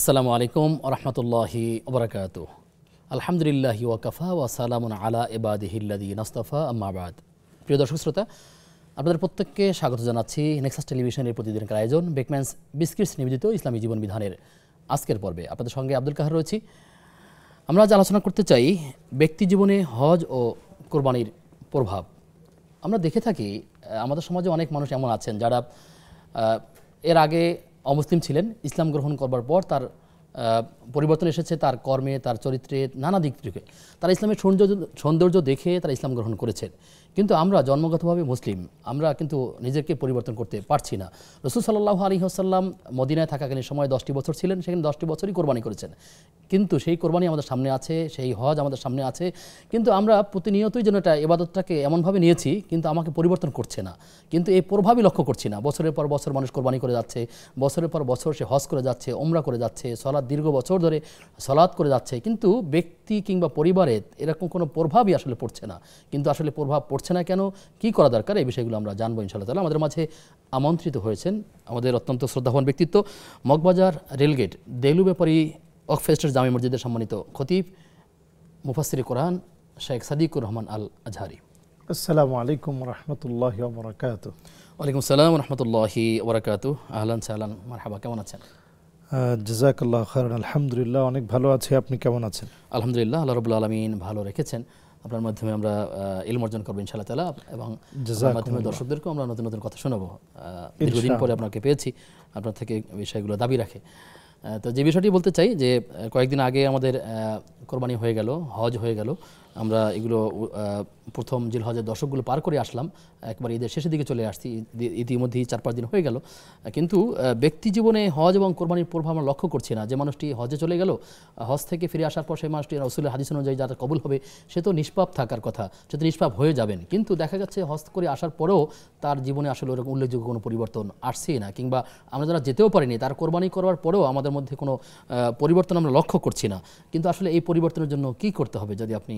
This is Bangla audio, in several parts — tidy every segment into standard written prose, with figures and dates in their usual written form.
আসসালামু আলাইকুম ওরহমতুল্লাহি ওবরাকাতুহ। আলহামদুলিল্লাহি ওয়াকাফা ওয়া সালামুন আলা ইবাদিহিল্লাযীনা ইসতাফা আম্মা বাদ। প্রিয় দর্শক শ্রোতা, আপনাদের প্রত্যেককে স্বাগত জানাচ্ছি নেক্সাস টেলিভিশনের প্রতিদিনকার আয়োজন বেকম্যানস বিস্কিটস নিবেদিত ইসলামী জীবন বিধানের আজকের পর্বে আপনাদের সঙ্গে আব্দুল কাহার রয়েছি। আমরা আজ আলোচনা করতে চাই ব্যক্তি জীবনে হজ ও কোরবানির প্রভাব। আমরা দেখে থাকি আমাদের সমাজে অনেক মানুষ এমন আছেন যারা এর আগে অমুসলিম ছিলেন, ইসলাম গ্রহণ করবার পর তার পরিবর্তন এসেছে তার কর্মে, তার চরিত্রে, নানা দিক থেকে। তারা ইসলামের সৌন্দর্য দেখে তারা ইসলাম গ্রহণ করেছেন, কিন্তু আমরা জন্মগতভাবে মুসলিম, আমরা কিন্তু নিজেকে পরিবর্তন করতে পারছি না। রাসূল সাল্লাল্লাহু আলাইহি ওয়াসাল্লাম মদিনায় থাকাকালীন সময় 10টি বছর ছিলেন, সেখানে 10টি বছরই কোরবানি করেছেন, কিন্তু সেই কোরবানি আমাদের সামনে আছে, সেই হজ আমাদের সামনে আছে, কিন্তু আমরা প্রতিনিয়তই যেন এটা ইবাদতটাকে এমনভাবে নিয়েছি কিন্তু আমাকে পরিবর্তন করছে না, কিন্তু এই প্রভাবই লক্ষ্য করছি না। বছরের পর বছর মানুষ কোরবানি করে যাচ্ছে, বছরের পর বছর সে হজ করে যাচ্ছে, ওমরা করে যাচ্ছে, সলাৎ দীর্ঘ বছর ধরে সলাৎ করে যাচ্ছে, কিন্তু ব্যক্তি কিংবা পরিবারের এরকম কোনো প্রভাবই আসলে পড়ছে না। কিন্তু আসলে প্রভাব পড়ছে না কেন, কি করা দরকার, এই বিষয়গুলো আমরা জানবো ইনশাআল্লাহ তাআলা। আমাদের মাঝে আমন্ত্রিত হয়েছেন আমাদের অত্যন্ত শ্রদ্ধাবান ব্যক্তিত্ব, মগবাজার রেলগেট দেলু ব্যাপারী অকফেস্টের জামে মসজিদের সম্মানিত খতিব মুফাসসিরে কোরআন শেখ সাদিকুর রহমান আল আজহারি। আসসালামু আলাইকুম রহমতুল্লাহি ওয়া বারাকাতুহু। ওয়ালাইকুম আসসালাম রহমতুল্লাহি ওয়া বারাকাতুহু। আহলান সাহলান মারহাবা, কেমন আছেন? জাযাকাল্লাহু খাইরান। আলহামদুলিল্লাহ, অনেক ভালো আছি। আপনি কেমন আছেন? আলহামদুলিল্লাহ, আল্লাহ রাব্বুল আলামিন ভালো রেখেছেন। আপনার মাধ্যমে আমরা ইলম অর্জন করবো ইনশাআল্লাহ তাআলা, এবং আপনার মাধ্যমে দর্শকদেরকেও আমরা নতুন নতুন কথা শোনাবো। দীর্ঘদিন পরে আপনাকে পেয়েছি, আপনার থেকে বিষয়গুলো দাবি রাখে। তো যে বিষয়টি বলতে চাই যে কয়েকদিন আগে আমাদের কোরবানি হয়ে গেল, হজ হয়ে গেল, আমরা এগুলো প্রথম জিলহজের দশকগুলো পার করে আসলাম, একবার ঈদের শেষের দিকে চলে আসছি, ইতিমধ্যেই 4-5 দিন হয়ে গেল, কিন্তু ব্যক্তি জীবনে হজ এবং কোরবানির প্রভাব আমরা লক্ষ্য করছি না। যে মানুষটি হজে চলে গেল, হজ থেকে ফিরে আসার পর সেই মানুষটি রাসূলের হাদিস অনুযায়ী যারা কবুল হবে সে তো নিষ্পাপ থাকার কথা, সে তো নিষ্পাপ হয়ে যাবেন, কিন্তু দেখা যাচ্ছে হজ করে আসার পরেও তার জীবনে আসলে ওরকম উল্লেখযোগ্য কোনো পরিবর্তন আসছেই না, কিংবা আমরা যারা যেতেও পারিনি তার কোরবানি করবার পরেও আমাদের মধ্যে কোনো পরিবর্তন আমরা লক্ষ্য করছি না। কিন্তু আসলে এই পরিবর্তনের জন্য কি করতে হবে, যদি আপনি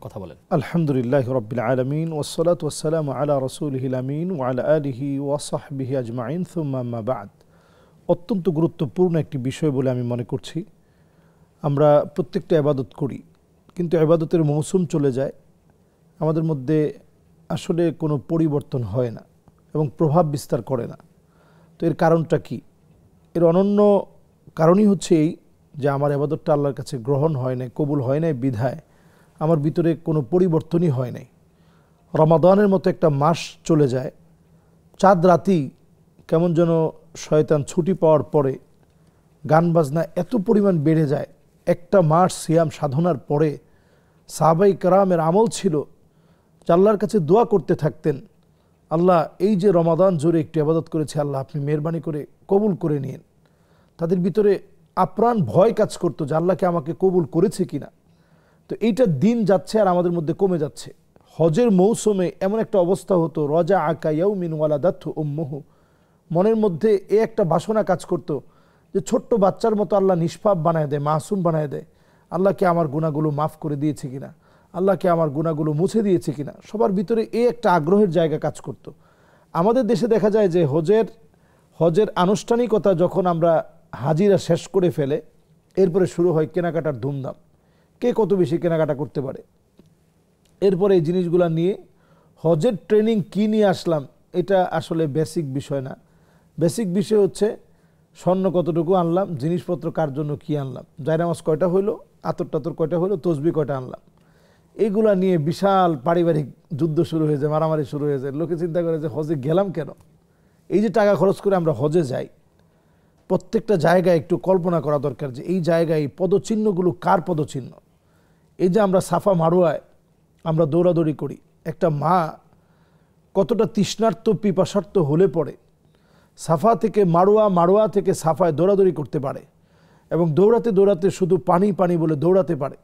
কথা বলেন। আলহামদুলিল্লাহি রাব্বিল আলামিন ওয়াসসালাতু ওয়াসসালামু আলা রাসূলিহিল আমিন ওয়া আলা আলিহি ওয়া সাহবিহি আজমাইন সুম্মা আম্মা বা'দ। অত্যন্ত গুরুত্বপূর্ণ একটি বিষয় বলে আমি মনে করছি। আমরা প্রত্যেকটা ইবাদত করি, কিন্তু ইবাদতের মৌসুম চলে যায়, আমাদের মধ্যে আসলে কোনো পরিবর্তন হয় না এবং প্রভাব বিস্তার করে না। তো এর কারণটা কি? এর অনন্য কারণই হচ্ছে এই যে আমার ইবাদতটা আল্লাহর কাছে গ্রহণ হয় নাই, কবুল হয় নাই, বিধায় আমার ভিতরে কোনো পরিবর্তনই হয় নাই। রমাদানের মতো একটা মাস চলে যায়, চাঁদ রাতি কেমন যেন শয়তান ছুটি পাওয়ার পরে গান বাজনা এত পরিমাণ বেড়ে যায়। একটা মাস সিয়াম সাধনার পরে সাহাবাই কেরামের আমল ছিল যে আল্লাহর কাছে দোয়া করতে থাকতেন, আল্লাহ এই যে রমাদান জুড়ে একটু ইবাদত করেছে, আল্লাহ আপনি মেহরবানি করে কবুল করে নিন। তাদের ভিতরে আপ্রাণ ভয় কাজ করতো যে আল্লাহকে আমাকে কবুল করেছে কিনা। তো এইটা দিন যাচ্ছে আর আমাদের মধ্যে কমে যাচ্ছে। হজের মৌসুমে এমন একটা অবস্থা হতো, রজা আকা ইয়াউমিন ওয়ালাদাতহু উম্মুহু, মনের মধ্যে এ একটা বাসনা কাজ করত যে ছোট্ট বাচ্চার মতো আল্লাহ নিষ্পাপ বানায় দেয়, মাসুম বানায় দেয়, আল্লাহকে আমার গুনাহগুলো মাফ করে দিয়েছে কিনা, আল্লাহকে আমার গুনাহগুলো মুছে দিয়েছে কিনা। সবার ভিতরে এ একটা আগ্রহের জায়গা কাজ করত। আমাদের দেশে দেখা যায় যে হজের আনুষ্ঠানিকতা যখন আমরা হাজিরা শেষ করে ফেলে, এরপরে শুরু হয় কেনাকাটার ধুমধাম, কে কত বেশি কেনাকাটা করতে পারে। এরপরে এই জিনিসগুলো নিয়ে হজের ট্রেনিং কি নিয়ে আসলাম, এটা আসলে বেসিক বিষয় না। বেসিক বিষয় হচ্ছে স্বর্ণ কতটুকু আনলাম, জিনিসপত্র কার জন্য কি আনলাম, জায়নামাজ কয়টা হইলো, আতর টাতর কয়টা হইলো, তসবি কয়টা আনলাম, এইগুলা নিয়ে বিশাল পারিবারিক যুদ্ধ শুরু হয়ে যায়, মারামারি শুরু হয়ে যায়। লোকে চিন্তা করে যে হজে গেলাম কেন। এই যে টাকা খরচ করে আমরা হজে যাই, প্রত্যেকটা জায়গায় একটু কল্পনা করা দরকার যে এই জায়গায় পদচিহ্নগুলো কার পদচিহ্ন। এই যে আমরা সাফা মারোয়ায় আমরা দৌড়াদৌড়ি করি, একটা মা কতটা তৃষ্ণার্ত পিপাসার্ত হলে পরে সাফা থেকে মারোয়া, মারোয়া থেকে সাফায় দৌড়াদৌড়ি করতে পারে, এবং দৌড়াতে দৌড়াতে শুধু পানি পানি বলে দৌড়াতে পারে।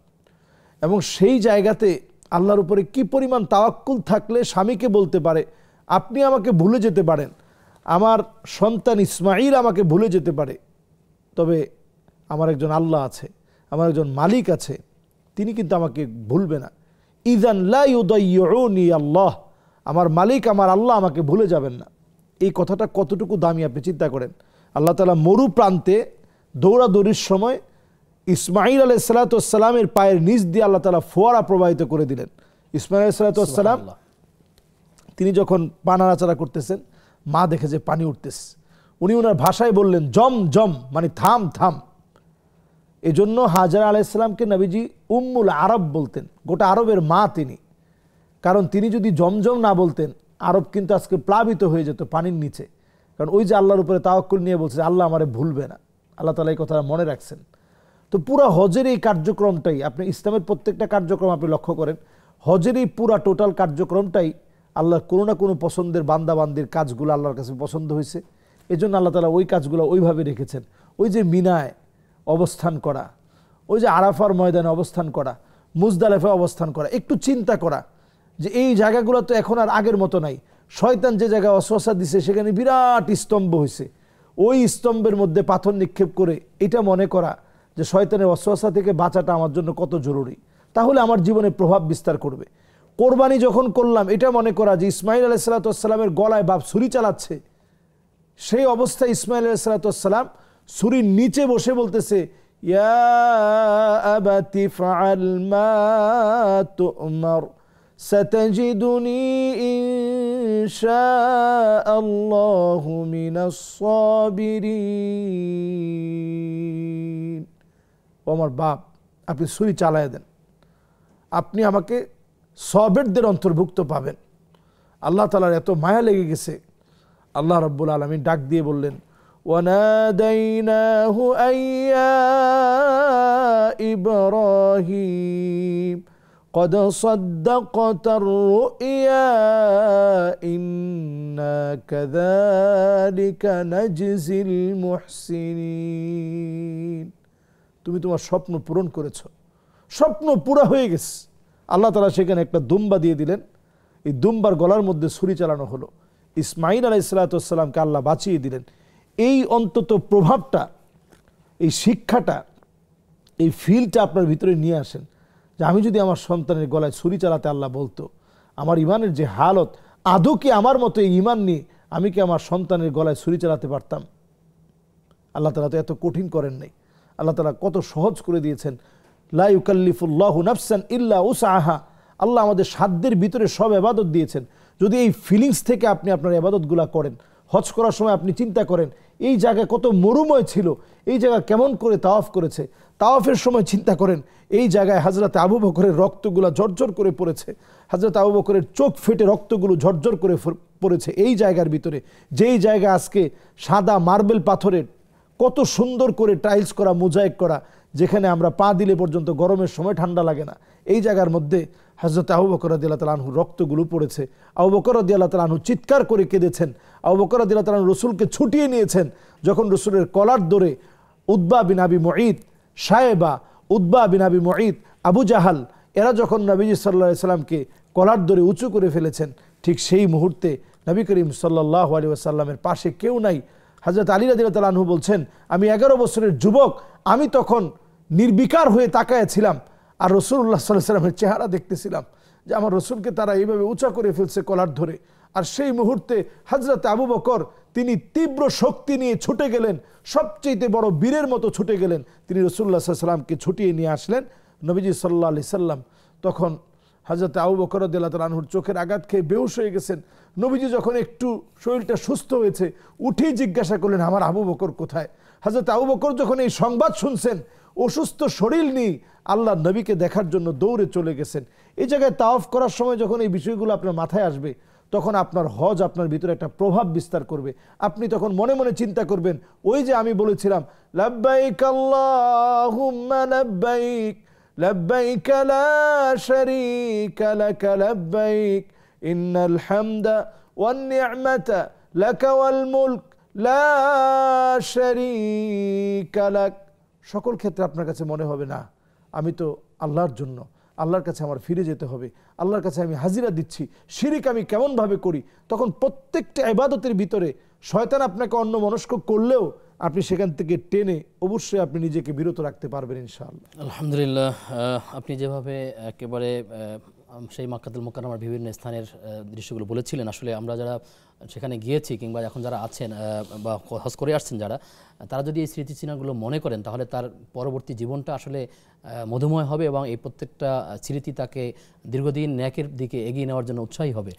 এবং সেই জায়গাতে আল্লাহর উপরে কি পরিমাণ তাওয়াক্কুল থাকলে স্বামীকে বলতে পারে, আপনি আমাকে ভুলে যেতে পারেন, আমার সন্তান ইসমাইল আমাকে ভুলে যেতে পারে, তবে আমার একজন আল্লাহ আছে, আমার একজন মালিক আছে, তিনি কিন্তু আমাকে ভুলবে না। ইযান লা ইউদাইয়ুনি আল্লাহ, আমার মালিক আমার আল্লাহ আমাকে ভুলে যাবেন না। এই কথাটা কতটুকু দামি আপনি চিন্তা করেন। আল্লাহ তাআলা মরু প্রান্তে দৌড়াদৌড়ির সময় ইসমাঈল আলাইহিস সালামের পায়ের নিচ দিয়ে আল্লাহ তাআলা ফোয়ারা প্রবাহিত করে দিলেন। ইসমাঈল আলাইহিস সালাম তিনি যখন পা নাড়াচাড়া করতেছেন, মা দেখে যে পানি উঠতেছে, উনি ওনার ভাষায় বললেন জম জম, মানে থাম থাম। এই জন্য হাজারা আলাইহিস সালামকে নবীজি উম্মুল আরব বলতেন, গোটা আরবের মা তিনি। কারণ তিনি যদি জমজম না বলতেন, আরব কিন্তু আজকে প্লাবিত হয়ে যেত পানির নিচে। কারণ ওই যে আল্লাহর উপরে তাওয়াক্কুল নিয়ে বলছে আল্লাহ আমারে ভুলবে না, আল্লাহ তাআলা এই কথাটা মনে রাখছেন। তো পুরো হজের এই কার্যক্রমটাই, আপনি ইসলামের প্রত্যেকটা কার্যক্রম আপনি লক্ষ্য করেন, হজের এই পুরা টোটাল কার্যক্রমটাই আল্লাহর কোনো না কোনো পছন্দের বান্দাবান্দির কাজগুলো আল্লাহর কাছে পছন্দ হয়েছে। এই জন্য আল্লাহ তাআলা ওই কাজগুলো ওইভাবে রেখেছেন। ওই যে মিনায় অবস্থান করা, ওই যে আরাফার ময়দানে অবস্থান করা, মুজদালিফায় অবস্থান করা, একটু চিন্তা করা যে এই জায়গাগুলো তো এখন আর আগের মতো নাই। শয়তান যে জায়গায় ওয়াসওয়াসা দিছে সেখানে বিরাট স্তম্ভ হয়েছে, ওই স্তম্ভের মধ্যে পাথর নিক্ষেপ করে এটা মনে করা যে শয়তানের ওয়াসওয়াসা থেকে বাঁচাটা আমার জন্য কত জরুরি, তাহলে আমার জীবনে প্রভাব বিস্তার করবে। কোরবানি যখন করলাম এটা মনে করা যে ইসমাঈল আলাইহিস সালামের গলায় বাপ ছুরি চালাচ্ছে, সেই অবস্থায় ইসমাঈল আলাইহিস সালাম ছুরির নিচে বসে বলতেছে ইয়া আবাতি ফাআল মা তু'মার সাতাজিদুনি ইনশাআল্লাহু মিনাস সাবিরিন। ও আমার বাপ, আপনি ছুরি চালায় দেন, আপনি আমাকে সাবিরদের অন্তর্ভুক্ত পাবেন। আল্লাহ তাআলার এত মায়া লেগে গেছে, আল্লাহ রাব্বুল আলামিন ডাক দিয়ে বললেন ওয়ানাদাইনাহু আইয়া ইব্রাহিম قد صدقت الرؤيا إنا كذلك نجزي المحسنين। তুমি তোমার স্বপ্ন পূরণ করেছো, স্বপ্ন পুরা হয়ে গেছে। আল্লাহ তাআলা সেখানে একটা দুম্বা দিয়ে দিলেন, এই দুম্বার গলার মধ্যে ছুরি চালানো হলো, ইসমাঈল আলাইহিস সালামকে আল্লাহ বাঁচিয়ে দিলেন। এই অন্তত প্রভাবটা, এই শিক্ষাটা, এই ফিলটা আপনার ভিতরে নিয়ে আসেন যে আমি যদি আমার সন্তানের গলায় ছুরি চালাতে আল্লাহ বলতো, আমার ইমানের যে হালত, আদৌ কি আমার মতো এই ইমান নিয়ে আমি কি আমার সন্তানের গলায় ছুরি চালাতে পারতাম? আল্লাহ তাআলা তো এত কঠিন করেন নাই, আল্লাহ তাআলা কত সহজ করে দিয়েছেন। লা ইউকাল্লিফুল্লাহু নাফসান ইল্লা উসআহা। আল্লাহ আমাদের সাধ্যের ভিতরে সব ইবাদত দিয়েছেন। যদি এই ফিলিংস থেকে আপনি আপনার ইবাদতগুলো করেন, হজ করার সময় আপনি চিন্তা করেন এই জায়গায় কত মরুময় ছিল, এই জায়গা কেমন করে তাওয়াফ করেছে, তাওয়াফের সময় চিন্তা করেন এই জায়গায় হযরত আবু বকরের রক্তগুলো ঝরঝর করে পড়েছে, হযরত আবু বকরের চোখ ফেটে রক্তগুলো ঝরঝর করে পড়েছে এই জায়গার ভিতরে, যেই জায়গা আজকে সাদা মার্বেল পাথরের কত সুন্দর করে টাইলস করা, মোজাইক করা, যেখানে আমরা পা দিলে পর্যন্ত গরমের সময় ঠান্ডা লাগে না, এই জায়গার মধ্যে হযরত আবু বকর রাদিয়াল্লাহু তাআলা আনহু রক্তগুলো পড়েছে। আবু বকর রাদিয়াল্লাহু তাআলা আনহু চিৎকার করে কেঁদেছেন। আবু বকর রাদিয়াল্লাহু তাআলা রাসূলকে ছুটিয়ে নিয়েছেন যখন রাসূলের কলার ধরে উতবা বিন আবি মুঈত, শায়বা, উতবা বিন আবি মুঈত, আবু জাহাল, এরা যখন নবীজি সাল্লাল্লাহু আলাইহি সাল্লামকে কলার ধরে উঁচু করে ফেলেছেন, ঠিক সেই মুহূর্তে নবী করিম সাল্লাল্লাহু আলাইহি ওয়াসাল্লামের পাশে কেউ নাই। হযরত আলী রাদিয়াল্লাহু তাআলা আনহু বলছেন, আমি 11 বছরের যুবক, আমি তখন নির্বিকার হয়ে তাকায় ছিলাম আর রাসূলুল্লাহ সাল্লাল্লাহু আলাইহি ওয়াসাল্লামের চেহারা দেখতেছিলাম যে আমার রাসূলকে তারা এইভাবে উঁচা করে ফেলছে কলার ধরে। আর সেই মুহূর্তে হযরত আবু বকর তিনি তীব্র শক্তি নিয়ে ছুটে গেলেন, সবচেয়ে বড় বীরের মতো ছুটে গেলেন, তিনি রাসূলুল্লাহ সাল্লাল্লাহু আলাইহি ওয়াসাল্লামকে ছুটিয়ে নিয়ে আসলেন। নবীজি সাল্লাল্লাহু আলাইহি সাল্লাম তখন হযরত আবু বকর রাদিয়াল্লাহু তাআলা আনহুর চোখের আঘাত খেয়ে বেহুশ হয়ে গেছেন। নবীজি যখন একটু শরীরটা সুস্থ হয়েছে, উঠেই জিজ্ঞাসা করলেন আমার আবু বকর কোথায়? হযরত আবু বকর যখন এই সংবাদ শুনছেন, অসুস্থ শরীর নিয়ে আল্লাহ নবীকে দেখার জন্য দৌড়ে চলে গেছেন। এই জায়গায় তাওয়াফ করার সময় যখন এই বিষয়গুলো আপনার মাথায় আসবে, তখন আপনার হজ আপনার ভিতরে একটা প্রভাব বিস্তার করবে। আপনি তখন মনে মনে চিন্তা করবেন, ওই যে আমি বলেছিলাম লাব্বাইক আল্লাহুম্মা লাব্বাইক লাব্বাইক লা শারীকা লাক লাব্বাইক ইন্নাল হামদা ওয়ান নি'মাতা লাকা ওয়াল মুলক লা শারীকা লাক। সকল ক্ষেত্রে আপনার কাছে মনে হবে না, আমি তো আল্লাহর জন্য, আল্লাহর কাছে আমার ফিরে যেতে হবে, আল্লাহর কাছে আমি হাজিরা দিচ্ছি, শিরিক আমি কেমনভাবে করি। তখন প্রত্যেকটা ইবাদতের ভিতরে শয়তান আপনাকে অন্যমনস্ক করলেও আপনি সেখান থেকে টেনে অবশ্যই আপনি নিজেকে বিরত রাখতে পারবেন ইনশাআল্লাহ। আলহামদুলিল্লাহ, আপনি যেভাবে একেবারে সেই মাক্কাতুল মুকাররমার বিভিন্ন স্থানের দৃশ্যগুলো বলেছিলেন। আসলে আমরা যারা সেখানে গিয়েছি কিংবা এখন যারা আছেন বা হজ করে আসছেন যারা, তারা যদি এই স্মৃতিচিহ্নগুলো মনে করেন তাহলে তার পরবর্তী জীবনটা আসলে মধুময় হবে এবং এই প্রত্যেকটা স্মৃতি তাকে দীর্ঘদিন ন্যাকের দিকে এগিয়ে নেওয়ার জন্য উৎসাহী হবে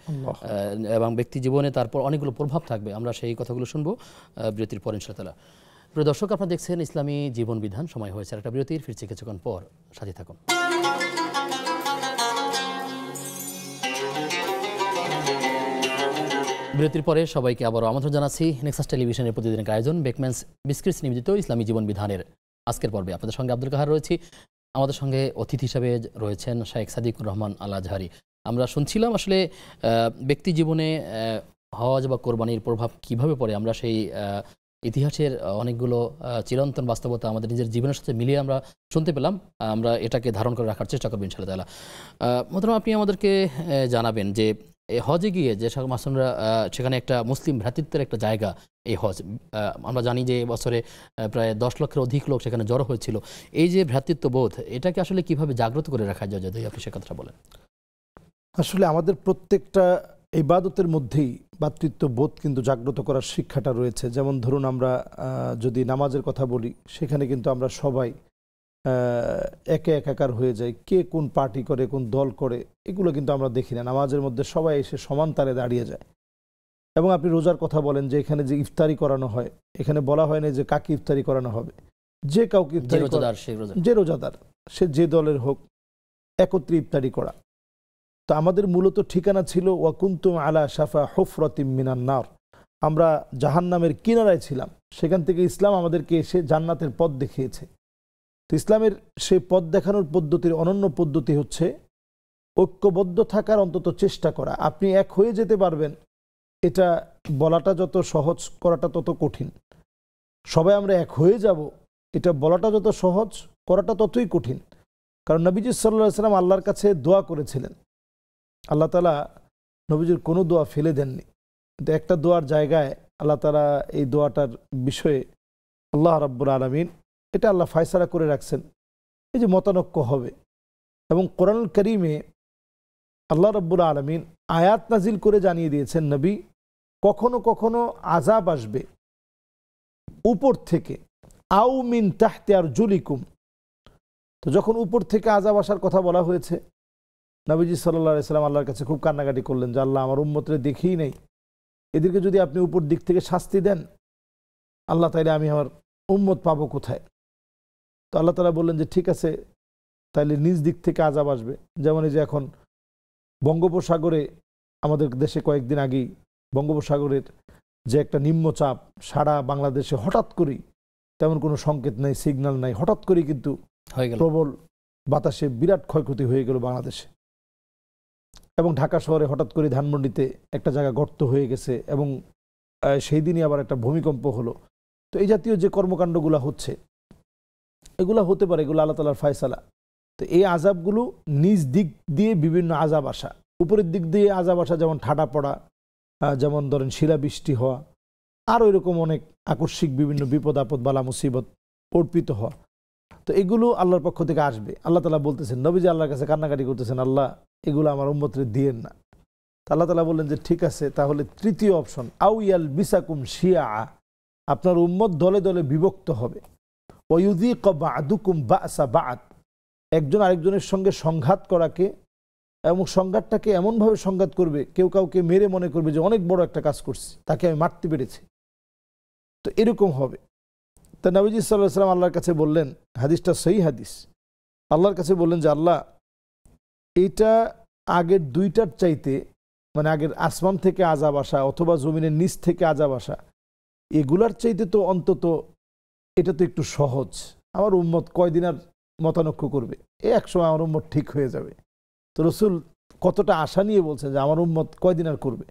এবং ব্যক্তি জীবনে তারপর অনেকগুলো প্রভাব থাকবে। আমরা সেই কথাগুলো শুনবো বিরতির পর ইনশাআল্লাহ। প্রিয় দর্শক, আপনারা দেখছেন ইসলামী জীবন বিধান। সময় হয়েছে একটা বিরতির, ফিরছি কিছুক্ষণ পর, সাথে থাকুন। বিরতির পরে সবাইকে আবারও আমন্ত্রণ জানাচ্ছি নেক্সাস টেলিভিশনের প্রতিদিনের আয়োজন বেকম্যানস বিস্কিটস নিবেদিত ইসলামী জীবন বিধানের আজকের পর্বে আপনাদের সঙ্গে আব্দুল কাহার রয়েছি। আমাদের সঙ্গে অতিথি হিসাবে রয়েছেন শেখ সাদিকুর রহমান আল আজহারি। আমরা শুনছিলাম আসলে ব্যক্তি জীবনে হজ বা কোরবানির প্রভাব কিভাবে পড়ে। আমরা সেই ইতিহাসের অনেকগুলো চিরন্তন বাস্তবতা আমাদের নিজের জীবনের সাথে মিলিয়ে আমরা শুনতে পেলাম। আমরা এটাকে ধারণ করে রাখার চেষ্টা করবো ইনশাআল্লাহ তাআলা। মোহতারাম, আপনি আমাদেরকে জানাবেন যে হজে গিয়ে যে মাসুমরা সেখানে একটা মুসলিম ভ্রাতৃত্বের একটা জায়গা এই হজ। আমরা জানি যে বছরে প্রায় 10 লক্ষের অধিক লোক সেখানে জড়ো হয়েছিল। এই যে ভ্রাতৃত্ববোধ, এটাকে আসলে কিভাবে জাগ্রত করে রাখা যায়, যদি আপনি সে কথাটা বলেন। আসলে আমাদের প্রত্যেকটা ইবাদতের মধ্যেই ভ্রাতৃত্ববোধ কিন্তু জাগ্রত করার শিক্ষাটা রয়েছে। যেমন ধরুন আমরা যদি নামাজের কথা বলি, সেখানে কিন্তু আমরা সবাই একে একাকার হয়ে যায়। কে কোন পার্টি করে, কোন দল করে, এগুলো কিন্তু আমরা দেখি না। নামাজের মধ্যে সবাই এসে সমান তালে দাঁড়িয়ে যায়। এবং আপনি রোজার কথা বলেন যে এখানে যে ইফতারি করানো হয়, এখানে বলা হয় না যে কাকে ইফতারি করানো হবে। যে কাউকে ইফতারি, যে রোজাদার সে যে দলের হোক, একত্রে ইফতারি করা। তো আমাদের মূলত ঠিকানা ছিল ওয়াকুনতুম আলা শাফা হুফরাতিম মিনান নার। আমরা জাহান্নামের কিনারায় ছিলাম। সেখান থেকে ইসলাম আমাদেরকে এসে জান্নাতের পথ দেখিয়েছে। তো ইসলামের সেই পথ দেখানোর পদ্ধতির অনন্য পদ্ধতি হচ্ছে ঐক্যবদ্ধ থাকার অন্তত চেষ্টা করা। আপনি এক হয়ে যেতে পারবেন, এটা বলাটা যত সহজ, করাটা তত কঠিন। সবাই আমরা এক হয়ে যাব, এটা বলাটা যত সহজ, করাটা ততই কঠিন। কারণ নবীজি সাল্লাল্লাহু আলাইহি ওয়াসাল্লাম আল্লাহর কাছে দোয়া করেছিলেন। আল্লাহ তাআলা নবীজির কোনো দোয়া ফেলে দেননি, কিন্তু একটা দোয়ার জায়গায় আল্লাহ তাআলা এই দোয়াটার বিষয়ে আল্লাহ রাব্বুল আলামিন এটা আল্লাহ ফায়সালা করে রাখছেন, এই যে মতানৈক্য হবে। এবং কোরআনুল কারীমে আল্লাহ রাব্বুল আলামিন আয়াত নাজিল করে জানিয়ে দিয়েছেন, নবী কখনো কখনো আযাব আসবে উপর থেকে, আও মিন তাহতি আরজুলিকুম। তো যখন উপর থেকে আযাব আসার কথা বলা হয়েছে, নবীজি সাল্লাল্লাহু আলাইহি সাল্লাম আল্লাহর কাছে খুব কান্নাকাটি করলেন যে আল্লাহ, আমার উম্মতরে দেখেই নেই, এদেরকে যদি আপনি উপর দিক থেকে শাস্তি দেন আল্লাহ, তাইলে আমি আমার উম্মত পাবো কোথায়? তো আল্লাহ তাআলা বললেন যে ঠিক আছে, তাইলে নিজ দিক থেকে আযাব আসবে। যেমন এই যে এখন বঙ্গোপসাগরে, আমাদের দেশে কয়েকদিন আগেই বঙ্গোপসাগরের যে একটা নিম্নচাপ সারা বাংলাদেশে হঠাৎ করেই, তেমন কোনো সংকেত নেই, সিগন্যাল নাই, হঠাৎ করেই কিন্তু প্রবল বাতাসে বিরাট ক্ষয়ক্ষতি হয়ে গেল বাংলাদেশে। এবং ঢাকা শহরে হঠাৎ করে ধানমন্ডিতে একটা জায়গা গর্ত হয়ে গেছে, এবং সেই দিনই আবার একটা ভূমিকম্প হলো। তো এই জাতীয় যে কর্মকাণ্ডগুলো হচ্ছে, এগুলো হতে পারে, এগুলো আল্লাহ তাআলার ফায়সালা। তো এই আযাবগুলো নিজ দিক দিয়ে বিভিন্ন আযাব আসা, উপরের দিক দিয়ে আযাব আসা, যেমন ঠাডা পড়া, যেমন ধরেন শিলাবৃষ্টি হওয়া, আরও এরকম অনেক আকস্মিক বিভিন্ন বিপদ আপদ, বালা মুসিবত অর্পিত হওয়া। তো এগুলো আল্লাহর পক্ষ থেকে আসবে। আল্লাহ তাআলা বলতেছেন, নবীজি আল্লাহর কাছে কান্নাকাটি করতেছেন, আল্লাহ এগুলো আমার উম্মতরে দিয়েন না। আল্লাহ তাআলা বললেন যে ঠিক আছে, তাহলে তৃতীয় অপশন, আউ ইয়াল বিসাকুম শিয়া, আপনার উম্মত দলে দলে বিভক্ত হবে। ওয়ুযীক বা'দুকুম বা'সা বা'দ, একজন আরেকজনের সঙ্গে সংঘাত করাকে, এবং সংঘাতটাকে এমনভাবে সংঘাত করবে, কেউ কাউকে মেরে মনে করবে যে অনেক বড় একটা কাজ করছি, তাকে আমি মারতে পেরেছি। তো এরকম হবে। তা নবীজি সাল্লাল্লাহু আলাইহি ওয়াসাল্লাম আল্লাহর কাছে বললেন, হাদিসটা সহিহ হাদিস, আল্লাহর কাছে বললেন যে আল্লাহ, এইটা আগের দুইটার চাইতে, মানে আগের আসমান থেকে আযাব আসা অথবা জমিনের নিচ থেকে আযাব আসা, এগুলার চাইতে তো অন্তত এটা তো একটু সহজ। আমার উম্মত কয়দিন আর মতানৈক্য করবে, এক সময় আমার উম্মত ঠিক হয়ে যাবে। তো রাসূল কতটা আশা নিয়ে বলছেন যে আমার উম্মত কয়দিন আর করবে,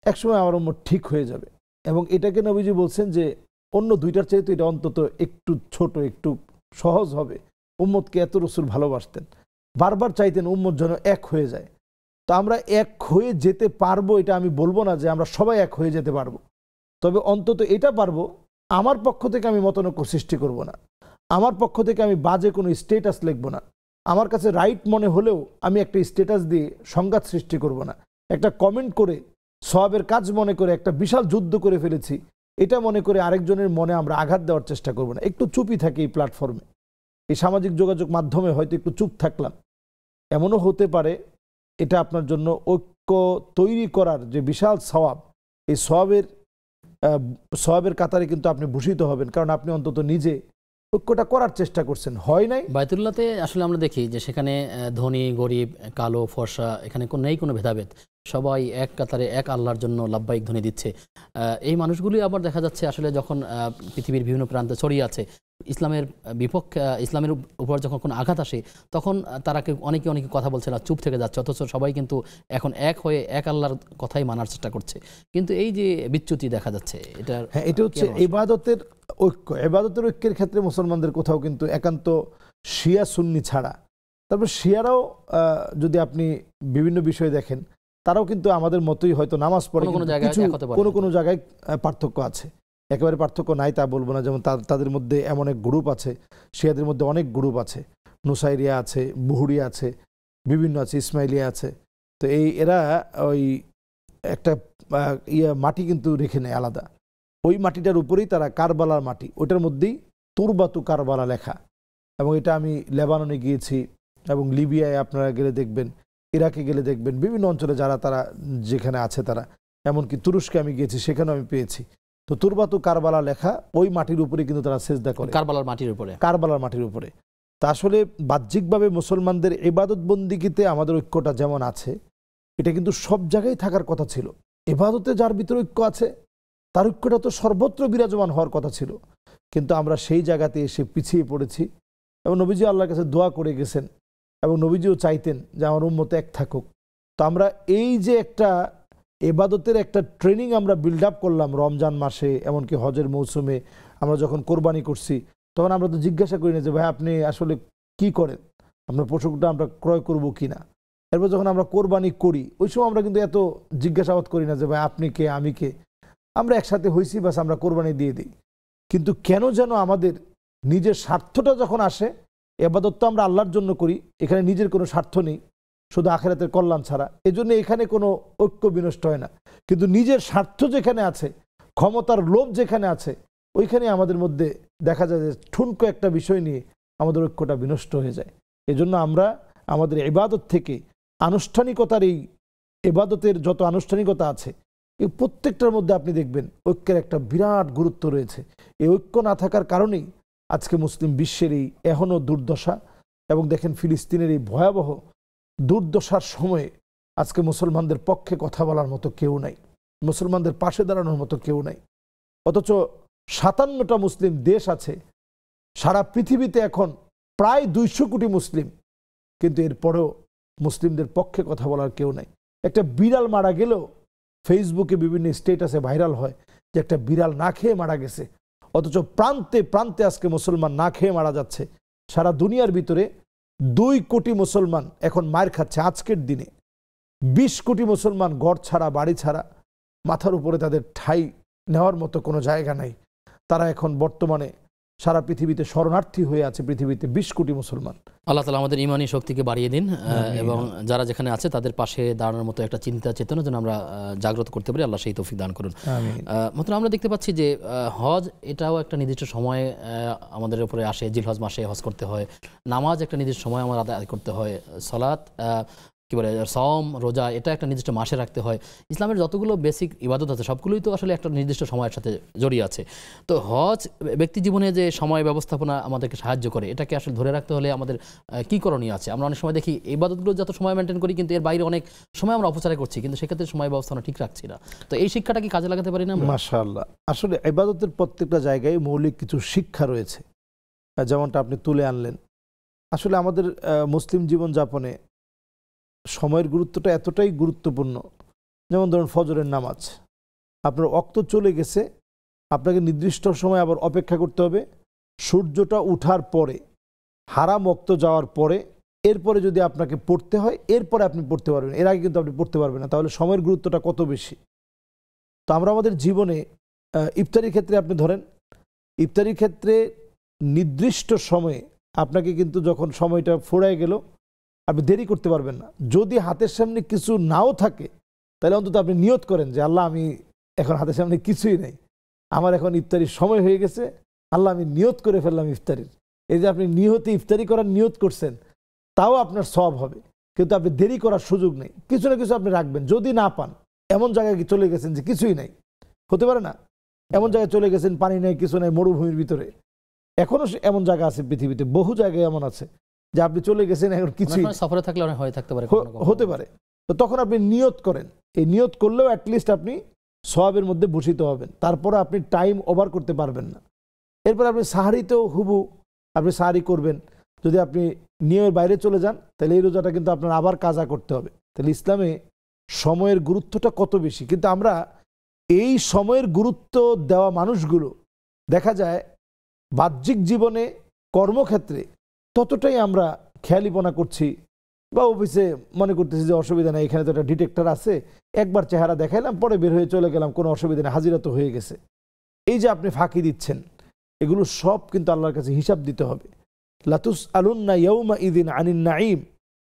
এক সময় আমার উম্মত ঠিক হয়ে যাবে। এবং এটাকে নবীজি বলছেন যে অন্য দুইটার চাইতে এটা অন্তত একটু ছোট, একটু সহজ হবে। উম্মতকে এত রাসূল ভালোবাসতেন, বারবার চাইতেন উম্মত যেন এক হয়ে যায়। তো আমরা এক হয়ে যেতে পারবো, এটা আমি বলবো না যে আমরা সবাই এক হয়ে যেতে পারবো, তবে অন্তত এটা পারবো, আমার পক্ষ থেকে আমি মতানৈক্য সৃষ্টি করব না, আমার পক্ষ থেকে আমি বাজে কোনো স্টেটাস লিখবো না, আমার কাছে রাইট মনে হলেও আমি একটা স্ট্যাটাস দিয়ে সংঘাত সৃষ্টি করব না, একটা কমেন্ট করে সওয়াবের কাজ মনে করে একটা বিশাল যুদ্ধ করে ফেলেছি এটা মনে করে আরেকজনের মনে আমরা আঘাত দেওয়ার চেষ্টা করব না। একটু চুপই থাকি এই প্ল্যাটফর্মে, এই সামাজিক যোগাযোগ মাধ্যমে হয়তো একটু চুপ থাকলাম, এমনও হতে পারে এটা আপনার জন্য ঐক্য তৈরি করার যে বিশাল সওয়াব, এই সওয়াবের কাতারে কিন্তু আপনি ভূষিত হবেন, কারণ আপনি অন্তত নিজে ঐক্যটা করার চেষ্টা করছেন। হয় নাই বাইতুল্লাহতে আসলে আমরা দেখি যে সেখানে ধনী গরিব কালো ফর্সা এখানে নেই কোনো ভেদাভেদ, সবাই এক কাতারে এক আল্লাহর জন্য লাব্বাইক ধ্বনি দিচ্ছে। এই মানুষগুলি আবার দেখা যাচ্ছে আসলে যখন পৃথিবীর বিভিন্ন প্রান্তে ছড়িয়ে আছে ইসলামের বিপক্ষে, ইসলামের উপর যখন কোনো আঘাত আসে তখন তারা অনেকে কথা বলছে না, চুপ থেকে যাচ্ছে, অথচ সবাই কিন্তু এখন এক হয়ে এক আল্লাহর কথাই মানার চেষ্টা করছে। কিন্তু এই যে বিচ্যুতি দেখা যাচ্ছে এটা হচ্ছে ইবাদতের ঐক্য। ইবাদতের ঐক্যের ক্ষেত্রে মুসলমানদের কোথাও কিন্তু একান্ত শিয়া সুন্নি ছাড়া, তারপর শিয়ারাও যদি আপনি বিভিন্ন বিষয়ে দেখেন তারাও কিন্তু আমাদের মতোই হয়তো নামাজ পড়ে, কোনো কোনো জায়গায় পার্থক্য আছে, একেবারে পার্থক্য নাই তা বলবো না। যেমন তাদের মধ্যে এমন এক গ্রুপ আছে, শিয়াদের মধ্যে অনেক গ্রুপ আছে, নুসাইরিয়া আছে, বুহুরিয়া আছে, বিভিন্ন আছে, ইসমাইলিয়া আছে। তো এরা ওই একটা মাটি কিন্তু রেখে নেয় আলাদা, ওই মাটিটার উপরেই তারা কারবালার মাটি, ওইটার মধ্যেই তুরবাতু কারবালা লেখা। এবং এটা আমি লেবাননে গিয়েছি এবং লিবিয়ায় আপনারা গেলে দেখবেন, ইরাকে গেলে দেখবেন, বিভিন্ন অঞ্চলে তারা যেখানে আছে তারা, এমনকি তুরস্কে আমি গিয়েছি সেখানেও আমি পেয়েছি। তো তুরবাতু কারবালা লেখা ওই মাটির উপরে কিন্তু তারা সেজদা করে, কারবালার মাটির উপরে। তা আসলে বাহ্যিকভাবে মুসলমানদের ইবাদত বন্দিগিতে আমাদের ঐক্যটা যেমন আছে, এটা কিন্তু সব জায়গায় থাকার কথা ছিল। ইবাদতে যার ভিতরে ঐক্য আছে তার ঐক্যটা তো সর্বত্র বিরাজমান হওয়ার কথা ছিল, কিন্তু আমরা সেই জায়গাতে এসে পিছিয়ে পড়েছি। এবং নবীজি আল্লাহর কাছে দোয়া করে গেছেন এবং নবীজিও চাইতেন যে আমার উম্মত এক থাকুক। তো আমরা এই যে একটা ইবাদতের একটা ট্রেনিং আমরা বিল্ড আপ করলাম রমজান মাসে, এমনকি হজের মৌসুমে আমরা যখন কোরবানি করছি তখন আমরা তো জিজ্ঞাসা করি না যে ভাই আপনি আসলে কি করেন, আপনার পশুটা আমরা ক্রয় করব কি না। এরপর যখন আমরা কোরবানি করি ওই সময় আমরা কিন্তু এত জিজ্ঞাসাবাদ করি না যে ভাই আপনি কে আমি কে, আমরা একসাথে হয়েছি বাস আমরা কোরবানি দিয়ে দিই। কিন্তু কেন যেন আমাদের নিজের স্বার্থটা যখন আসে, ইবাদত তো আমরা আল্লাহর জন্য করি, এখানে নিজের কোনো স্বার্থ নেই শুধু আখিরাতের কল্যাণ ছাড়া, এজন্য এখানে কোনো ঐক্য বিনষ্ট হয় না। কিন্তু নিজের স্বার্থ যেখানে আছে, ক্ষমতার লোভ যেখানে আছে, ওইখানে আমাদের মধ্যে দেখা যায় যে ঠুনকো একটা বিষয় নিয়ে আমাদের ঐক্যটা বিনষ্ট হয়ে যায়। এজন্য আমরা আমাদের ইবাদত থেকে আনুষ্ঠানিকতার, এই ইবাদতের যত আনুষ্ঠানিকতা আছে এই প্রত্যেকটার মধ্যে আপনি দেখবেন ঐক্যের একটা বিরাট গুরুত্ব রয়েছে। এই ঐক্য না থাকার কারণেই আজকে মুসলিম বিশ্বের এই এখনও দুর্দশা, এবং দেখেন ফিলিস্তিনের এই ভয়াবহ দুর্দশার সময়ে আজকে মুসলমানদের পক্ষে কথা বলার মতো কেউ নাই, মুসলমানদের পাশে দাঁড়ানোর মতো কেউ নাই। অথচ 57টা মুসলিম দেশ আছে সারা পৃথিবীতে, এখন প্রায় 200 কোটি মুসলিম, কিন্তু এরপরেও মুসলিমদের পক্ষে কথা বলার কেউ নাই। একটা বিড়াল মারা গেলেও ফেসবুকে বিভিন্ন স্টেটাসে ভাইরাল হয় যে একটা বিড়াল না খেয়ে মারা গেছে, অথচ প্রান্তে প্রান্তে আজকে মুসলমান না খেয়ে মারা যাচ্ছে। সারা দুনিয়ার ভিতরে 2 কোটি মুসলমান এখন মার খাচ্ছে আজকের দিনে। 20 কোটি মুসলমান ঘর ছাড়া, বাড়ি ছাড়া, মাথার উপরে তাদের ঠাঁই নেওয়ার মতো কোনো জায়গা নাই। তারা এখন বর্তমানে সারা পৃথিবীতে শরণার্থী হয়ে আছে, পৃথিবীতে 20 কোটি মুসলমান। আল্লাহ তাআলা আমাদের ইমানি শক্তিকে বাড়িয়ে দিন এবং যারা যেখানে আছে তাদের পাশে দাঁড়ানোর মতো একটা চিন্তা চেতনা যেন আমরা জাগ্রত করতে পারি, আল্লাহ সেই তৌফিক দান করুন। মাত্র আমরা দেখতে পাচ্ছি যে হজ এটাও একটা নির্দিষ্ট সময়ে আমাদের উপরে আসে, জিলহজ মাসে হজ করতে হয়, নামাজ একটা নির্দিষ্ট সময় আমার আদায় করতে হয়, সালাত কি বলে সওম রোজা এটা একটা নির্দিষ্ট মাসে রাখতে হয়। ইসলামের যতগুলো বেসিক ইবাদত আছে সবগুলোই তো আসলে একটা নির্দিষ্ট সময়ের সাথে জড়িয়ে আছে। তো হজ ব্যক্তি জীবনে যে সময় ব্যবস্থাপনা আমাদেরকে সাহায্য করে, এটাকে আসলে ধরে রাখতে হলে আমাদের কি করণীয় আছে? আমরা অনেক সময় দেখি ইবাদতগুলো যত সময় মেনটেন করি কিন্তু এর বাইরে অনেক সময় আমরা অপচয় করছি, কিন্তু সেক্ষেত্রে সময় ব্যবস্থাপনা ঠিক রাখছি না। তো এই শিক্ষাটা কি কাজে লাগাতে পারি না? মাশাআল্লাহ, আসলে ইবাদতের প্রত্যেকটা জায়গায় মৌলিক কিছু শিক্ষা রয়েছে, যেমনটা আপনি তুলে আনলেন। আসলে আমাদের মুসলিম জীবনযাপনে সময়ের গুরুত্বটা এতটাই গুরুত্বপূর্ণ। যেমন ধরুন ফজরের নামাজ, আপনার ওয়াক্ত চলে গেছে, আপনাকে নির্দিষ্ট সময় আবার অপেক্ষা করতে হবে, সূর্যটা উঠার পরে, হারাম ওয়াক্ত যাওয়ার পরে, এরপরে যদি আপনাকে পড়তে হয় এরপরে আপনি পড়তে পারবেন, এর আগে কিন্তু আপনি পড়তে পারবেন না। তাহলে সময়ের গুরুত্বটা কত বেশি। তো আমরা আমাদের জীবনে ইফতারির ক্ষেত্রে আপনি ধরেন, ইফতারির ক্ষেত্রে নির্দিষ্ট সময়ে আপনাকে কিন্তু যখন সময়টা ফুরায় গেল আপনি দেরি করতে পারবেন না। যদি হাতের সামনে কিছু নাও থাকে তাহলে অন্তত আপনি নিয়ত করেন যে আল্লাহ আমি এখন হাতের সামনে কিছুই নেই, আমার এখন ইফতারির সময় হয়ে গেছে, আল্লাহ আমি নিয়ত করে ফেললাম ইফতারির। এই যে আপনি নিয়তে ইফতারি করার নিয়ত করছেন তাও আপনার সওয়াব হবে, কিন্তু আপনি দেরি করার সুযোগ নেই, কিছু না কিছু আপনি রাখবেন। যদি না পান, এমন জায়গায় চলে গেছেন যে কিছুই নাই, হতে পারে না, এমন জায়গায় চলে গেছেন পানি নেই, কিছু নেই, মরুভূমির ভিতরে। এখনো এমন জায়গা আছে পৃথিবীতে, বহু জায়গায় এমন আছে যে আপনি চলে গেছেন এখন কিছুই সফরে থাকলে অনেক হয়ে থাকতে পারে, হতে পারে। তো তখন আপনি নিয়ত করেন, এই নিয়ত করলেও অ্যাটলিস্ট আপনি সওয়াবের মধ্যে ভূষিত হবেন। তারপরে আপনি টাইম ওভার করতে পারবেন না। এরপর আপনি সাহারিতেও আপনি সাহারি করবেন। যদি আপনি নিয়মের বাইরে চলে যান তাহলে এই রোজাটা কিন্তু আপনার আবার কাজা করতে হবে। তাহলে ইসলামে সময়ের গুরুত্বটা কত বেশি, কিন্তু আমরা এই সময়ের গুরুত্ব দেওয়া মানুষগুলো দেখা যায় বাহ্যিক জীবনে কর্মক্ষেত্রে ততটাই আমরা খেয়ালিপনা করছি, বা অফিসে মনে করতেছি যে অসুবিধা নেই, এখানে তো একটা ডিটেক্টর আছে, একবার চেহারা দেখাইলাম পরে বের হয়ে চলে গেলাম, কোনো অসুবিধা নেই, হাজিরা তো হয়ে গেছে। এই যে আপনি ফাঁকি দিচ্ছেন, এগুলো সব কিন্তু আল্লাহর কাছে হিসাব দিতে হবে। লাতুস আলুন্না ইয়াউমা ইদিন আনিন নাঈম,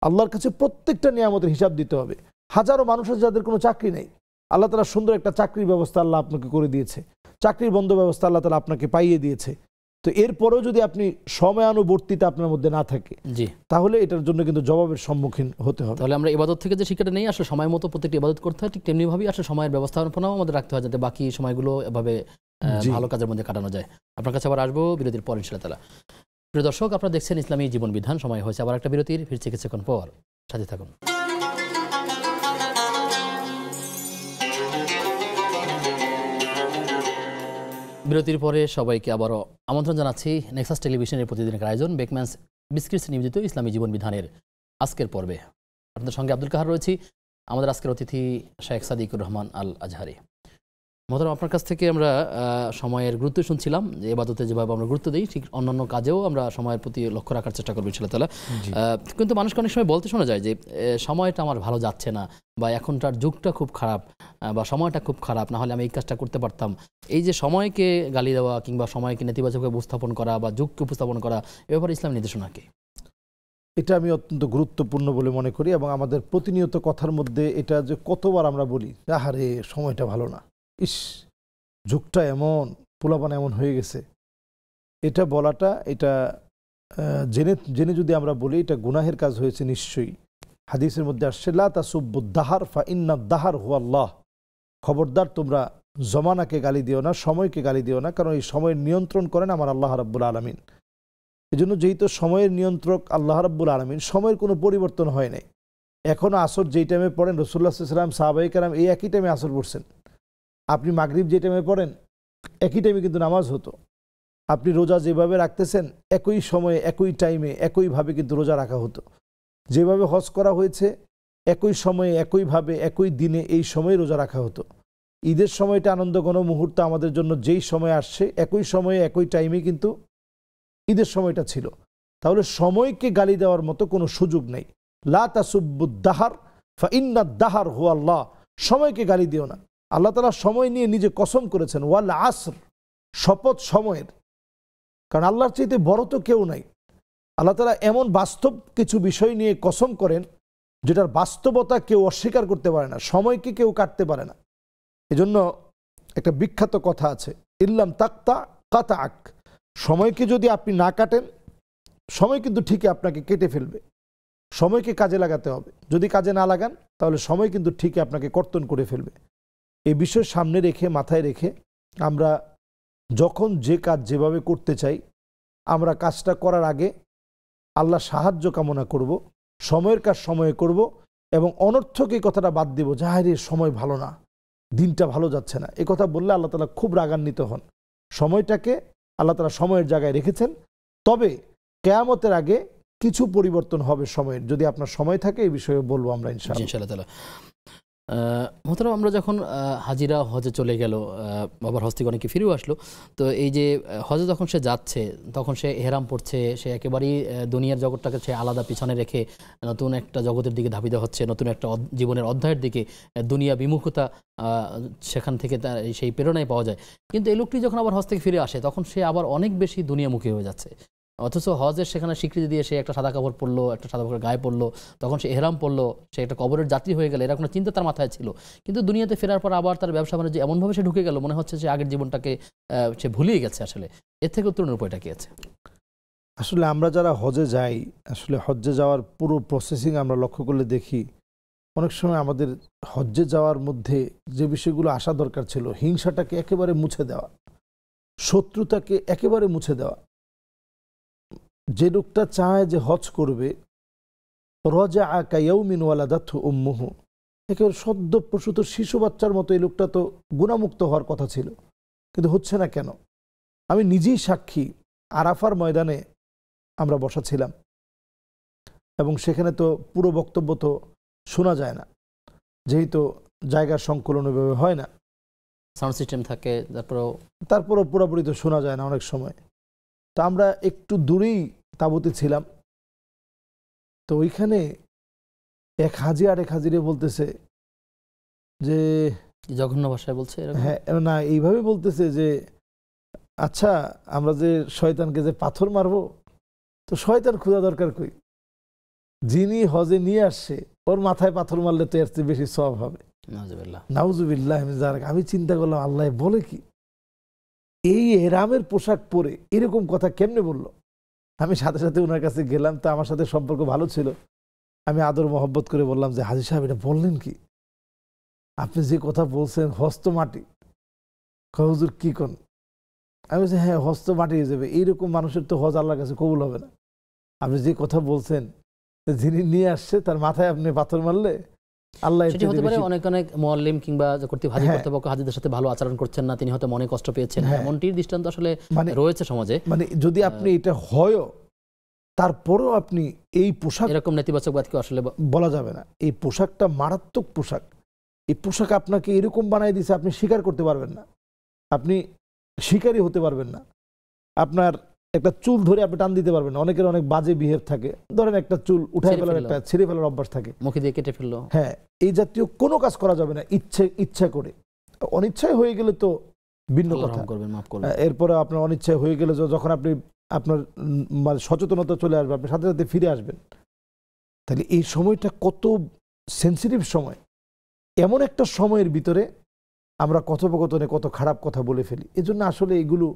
আল্লাহর কাছে প্রত্যেকটা নিয়ামতের হিসাব দিতে হবে। হাজারো মানুষ আছে যাদের কোনো চাকরি নেই, আল্লাহ তাআলা সুন্দর একটা চাকরির ব্যবস্থা আল্লাহ আপনাকে করে দিয়েছে, চাকরির বন্ধ ব্যবস্থা আল্লাহ তাআলা আপনাকে পাইয়ে দিয়েছে। তো এরপরেও যদি আপনি সময়ানুবর্তিতা আপনার মধ্যে না থাকে, জি, তাহলে এটার জন্য কিন্তু জবাবের সম্মুখীন হতে হবে। তাহলে আমরা ইবাদত থেকে যে শিক্ষাটা নেই, আসলে সময় মতো প্রত্যেকটি ইবাদত করতে হয়, ঠিক তেমনিভাবেই আসলে সময়ের ব্যবস্থাপনাও আমাদের রাখতে হয়, যাতে বাকি সময়গুলো এভাবে ভালো কাজের মধ্যে কাটানো যায়। আপনার কাছে আবার আসবো বিরতির পর ইনশাআল্লাহ তাআলা। প্রিয় দর্শক, আপনারা দেখছেন ইসলামী জীবন বিধান। সময় হয়েছে আবার একটা বিরতির, ফিরছি কিছুক্ষণ পর, সাথে থাকুন। বিরতির পরে সবাইকে আবারও আমন্ত্রণ জানাচ্ছি নেক্সাস টেলিভিশনের প্রতিদিনের আয়োজন বেকম্যানস বিস্কিটস নিবেদিত ইসলামী জীবন বিধানের আজকের পর্বে। আপনাদের সঙ্গে আব্দুল কাহার রয়েছি, আমাদের আজকের অতিথি শেখ সাদিকুর রহমান আল আজহারি। মোহতারাম, আপনার কাছ থেকে আমরা সময়ের গুরুত্ব শুনছিলাম, যে ইবাদতে যেভাবে আমরা গুরুত্ব দিই, ঠিক অন্যান্য কাজেও আমরা সময়ের প্রতি লক্ষ্য রাখার চেষ্টা করবো ইনশাআল্লাহ তাআলা। কিন্তু মানুষকে অনেক সময় বলতে শোনা যায় যে সময়টা আমার ভালো যাচ্ছে না, বা এখনটার যুগটা খুব খারাপ, বা সময়টা খুব খারাপ, না হলে আমি এই কাজটা করতে পারতাম। এই যে সময়কে গালি দেওয়া কিংবা সময়কে নেতিবাচকভাবে উপস্থাপন করা বা যুগকে উপস্থাপন করা, এ ব্যাপারে ইসলাম নির্দেশনা কি? এটা আমি অত্যন্ত গুরুত্বপূর্ণ বলে মনে করি, এবং আমাদের প্রতিনিয়ত কথার মধ্যে এটা যে কতবার আমরা বলি, আহারে সময়টা ভালো না, ইস যুগটা এমন, পোলাপানা এমন হয়ে গেছে, এটা বলাটা, এটা জেনে জেনে যদি আমরা বলি এটা গুনাহের কাজ হয়েছে নিশ্চয়ই। হাদিসের মধ্যে আসছে লা তাসুব্বুদ দাহার ফা ইন্নাদ দাহার হুয়া আল্লাহ, খবরদার তোমরা জমানাকে গালি দিও না, সময়কে গালি দিও না, কারণ এই সময়ের নিয়ন্ত্রণ করেন আমার আল্লাহ রাব্বুল আলামিন। এজন্য যেহেতু সময়ের নিয়ন্ত্রক আল্লাহ রাব্বুল আলামিন, সময়ের কোনো পরিবর্তন হয় নাই। এখনও আসর যেই টাইমে পড়েন, রাসূলুল্লাহ সাল্লাল্লাহু আলাইহি ওয়াসাল্লাম, সাহাবায়ে কেরাম এই একই টাইমে আসর পড়ছেন। আপনি মাগরিব যে টাইমে পড়েন একই টাইমে কিন্তু নামাজ হতো। আপনি রোজা যেভাবে রাখতেছেন একই সময়ে একই টাইমে একইভাবে কিন্তু রোজা রাখা হতো। যেভাবে হজ করা হয়েছে একই সময়ে একইভাবে একই দিনে এই সময়ে রোজা রাখা হতো। ঈদের সময়টা আনন্দঘন মুহূর্ত আমাদের জন্য, যেই সময় আসছে একই সময়ে একই টাইমে কিন্তু ঈদের সময়টা ছিল। তাহলে সময়কে গালি দেওয়ার মতো কোনো সুযোগ নেই। লা তাসুব্বুদ দাহার ফা ইন্নাদ দাহার হুয়া আল্লাহ, সময়কে গালি দিও না। আল্লাহ তাআলা সময় নিয়ে নিজে কসম করেছেন, ওয়াল আসর, শপথ সময়ের, কারণ আল্লাহর চাইতে বড় তো কেউ নাই। আল্লাহ তাআলা এমন বাস্তব কিছু বিষয় নিয়ে কসম করেন যেটার বাস্তবতা কেউ অস্বীকার করতে পারে না, সময়কে কেউ কাটতে পারে না। এজন্য একটা বিখ্যাত কথা আছে, ইল্লাম তাক্তা কাতাক, সময়কে যদি আপনি না কাটেন সময় কিন্তু ঠিকই আপনাকে কেটে ফেলবে। সময়কে কাজে লাগাতে হবে, যদি কাজে না লাগান তাহলে সময় কিন্তু ঠিকই আপনাকে কর্তন করে ফেলবে। এই বিষয় সামনে রেখে, মাথায় রেখে আমরা যখন যে কাজ যেভাবে করতে চাই, আমরা কাজটা করার আগে আল্লাহ সাহায্য কামনা করব, সময়ের কাজ সময়ে করব, এবং অনর্থক এই কথাটা বাদ দেব যে আরে সময় ভালো না, দিনটা ভালো যাচ্ছে না। এই কথা বললে আল্লাহ তাআলা খুব রাগান্বিত হন। সময়টাকে আল্লাহ তাআলা সময়ের জায়গায় রেখেছেন, তবে কিয়ামতের আগে কিছু পরিবর্তন হবে সময়ের, যদি আপনার সময় থাকে এই বিষয়ে বলবো আমরা ইনশাআল্লাহ তাআলা। মোহতারাম, আমরা যখন হাজিরা হজে চলে গেল, বাবার হজ থেকে অনেকে ফিরেও আসলো, তো এই যে হজে যখন সে যাচ্ছে তখন সে এহরাম পড়ছে, সে একেবারেই দুনিয়ার জগৎটাকে সে আলাদা পিছনে রেখে নতুন একটা জগতের দিকে ধাবিত হচ্ছে, নতুন একটা জীবনের অধ্যায়ের দিকে, দুনিয়া বিমুখতা সেখান থেকে তার সেই প্রেরণায় পাওয়া যায়। কিন্তু এই লোকটি যখন আবার হজ থেকে ফিরে আসে তখন সে আবার অনেক বেশি দুনিয়ামুখী হয়ে যাচ্ছে। অথচ হজের সেখানে স্বীকৃতি দিয়ে সে একটা সাদা কাপড় পরলো, একটা সাদা কাপড় গায়ে পরলো, তখন সে এহরাম পরলো, সে একটা কবরের যাত্রী হয়ে গেল, এরকম চিন্তা তার মাথায় ছিল। কিন্তু দুনিয়াতে ফেরার পর আবার তার ব্যবসা বাণিজ্য এমনভাবে সে ঢুকে গেল, মনে হচ্ছে যে আগের জীবনটাকে সে ভুলিয়ে গেছে। আসলে এর থেকে উত্তরণের উপায়টা কি আছে? আসলে আমরা যারা হজে যাই, আসলে হজ্জে যাওয়ার পুরো প্রসেসিং আমরা লক্ষ্য করলে দেখি অনেক সময় আমাদের হজ্জে যাওয়ার মধ্যে যে বিষয়গুলো আসা দরকার ছিল, হিংসাটাকে একেবারে মুছে দেওয়া, শত্রুতাকে একেবারে মুছে দেওয়া। যে লোকটা চায় যে হজ করবে, রজা আকা ইয়াউমিন ওয়ালাদাতহু উম্মুহু, একেবারে সদ্য প্রসূত শিশু বাচ্চার মতো এই লোকটা তো গুণামুক্ত হওয়ার কথা ছিল, কিন্তু হচ্ছে না কেন? আমি নিজেই সাক্ষী। আরাফার ময়দানে আমরা বসা ছিলাম এবং সেখানে তো পুরো বক্তব্য তো শোনা যায় না, যেহেতু জায়গার সংকলন ওইভাবে হয় না, সাউন্ড সিস্টেম থাকে, তারপরও পুরোপুরি তো শোনা যায় না অনেক সময়। তো আমরা একটু দূরেই তাঁবুতে ছিলাম। তো ওইখানে এক হাজি আরেক হাজিরে বলতেছে যে, জঘন্য ভাষায় বলছে, হ্যাঁ না, এইভাবে বলতেছে যে আচ্ছা আমরা যে শয়তানকে যে পাথর মারবো, তো শয়তান খোঁজা দরকার কই? যিনি হজে নিয়ে আসছে ওর মাথায় পাথর মারলে তো এর চেয়ে বেশি সওয়াব হবে। নাউজুবিল্লাহ। আমি চিন্তা করলাম, আল্লাহ বলে কি, এই এহরামের পোশাক পরে এরকম কথা কেমনে বললো? আমি সাথে সাথে ওনার কাছে গেলাম, তো আমার সাথে সম্পর্ক ভালো ছিল। আমি আদর মহব্বত করে বললাম যে, হাজী সাহেব এটা বললেন কি? আপনি যে কথা বলছেন হস্ত মাটি। হুজুর কি কোন? আমি বলছি হ্যাঁ, হস্ত মাটি হয়ে যাবে, এইরকম মানুষের তো হজ আল্লাহর কাছে কবুল হবে না। আপনি যে কথা বলছেন, যিনি নিয়ে আসছে তার মাথায় আপনি পাথর মারলে আল্লাহ, সেটি হতে পারে অনেক অনেক মুআল্লিম কিংবা হাজী কর্তৃপক্ষ হাজীদের সাথে ভালো আচরণ করছেন না, তিনি হয়তো মনে কষ্ট পেয়েছেন, এমনটির দৃষ্টান্ত আসলে রয়েছে সমাজে। মানে যদি আপনি এটা হয়, তারপরেও আপনি এই পোশাক, এরকম নেতিবাচক বাদকে আসলে বলা যাবে না। এই পোশাকটা মারাত্মক পোশাক। এই পোশাক আপনাকে এরকম বানাই দিছে, আপনি স্বীকার করতে পারবেন না, আপনি শিকারী হতে পারবেন না। আপনার একটা চুল ধরে আপনি টান দিতে পারবেন না। অনেকের অনেক বাজে বিহেভ থাকে, ধরেন একটা চুল উঠাই ফেলার, একটা ছিঁড়ে ফেলার অভ্যাস থাকে, মুখে দিয়ে কেটে ফেললো। হ্যাঁ, এই জাতীয় কোনো কাজ করা যাবে না ইচ্ছা করে। অনিচ্ছায় হয়ে গেলে তো ভিন্ন কথা, এরপরে আপনার অনিচ্ছায় হয়ে গেলে যখন আপনি আপনার সচেতনতা চলে আসবে, আপনি সাথে সাথে ফিরে আসবেন। তাহলে এই সময়টা কত সেন্সিটিভ সময়, এমন একটা সময়ের ভিতরে আমরা কথোপকথনে কত খারাপ কথা বলে ফেলি। এজন্য আসলে এগুলো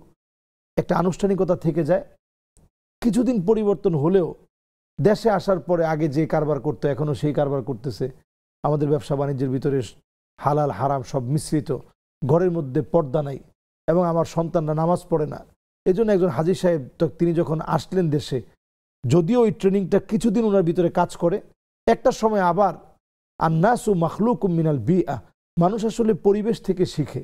একটা আনুষ্ঠানিকতা থেকে যায়। কিছুদিন পরিবর্তন হলেও দেশে আসার পরে আগে যে কারবার করতো এখনো সেই কারবার করতেছে। আমাদের ব্যবসা বাণিজ্যের ভিতরে হালাল হারাম সব মিশ্রিত, ঘরের মধ্যে পর্দা নাই, এবং আমার সন্তানরা নামাজ পড়ে না। এজন্য একজন হাজী সাহেব তিনি যখন আসলেন দেশে, যদিও ওই ট্রেনিংটা কিছুদিন ওনার ভিতরে কাজ করে, একটা সময় আবার আন্নাসু মাখলুকুম মিনাল বিআ, মানুষ আসলে পরিবেশ থেকে শিখে।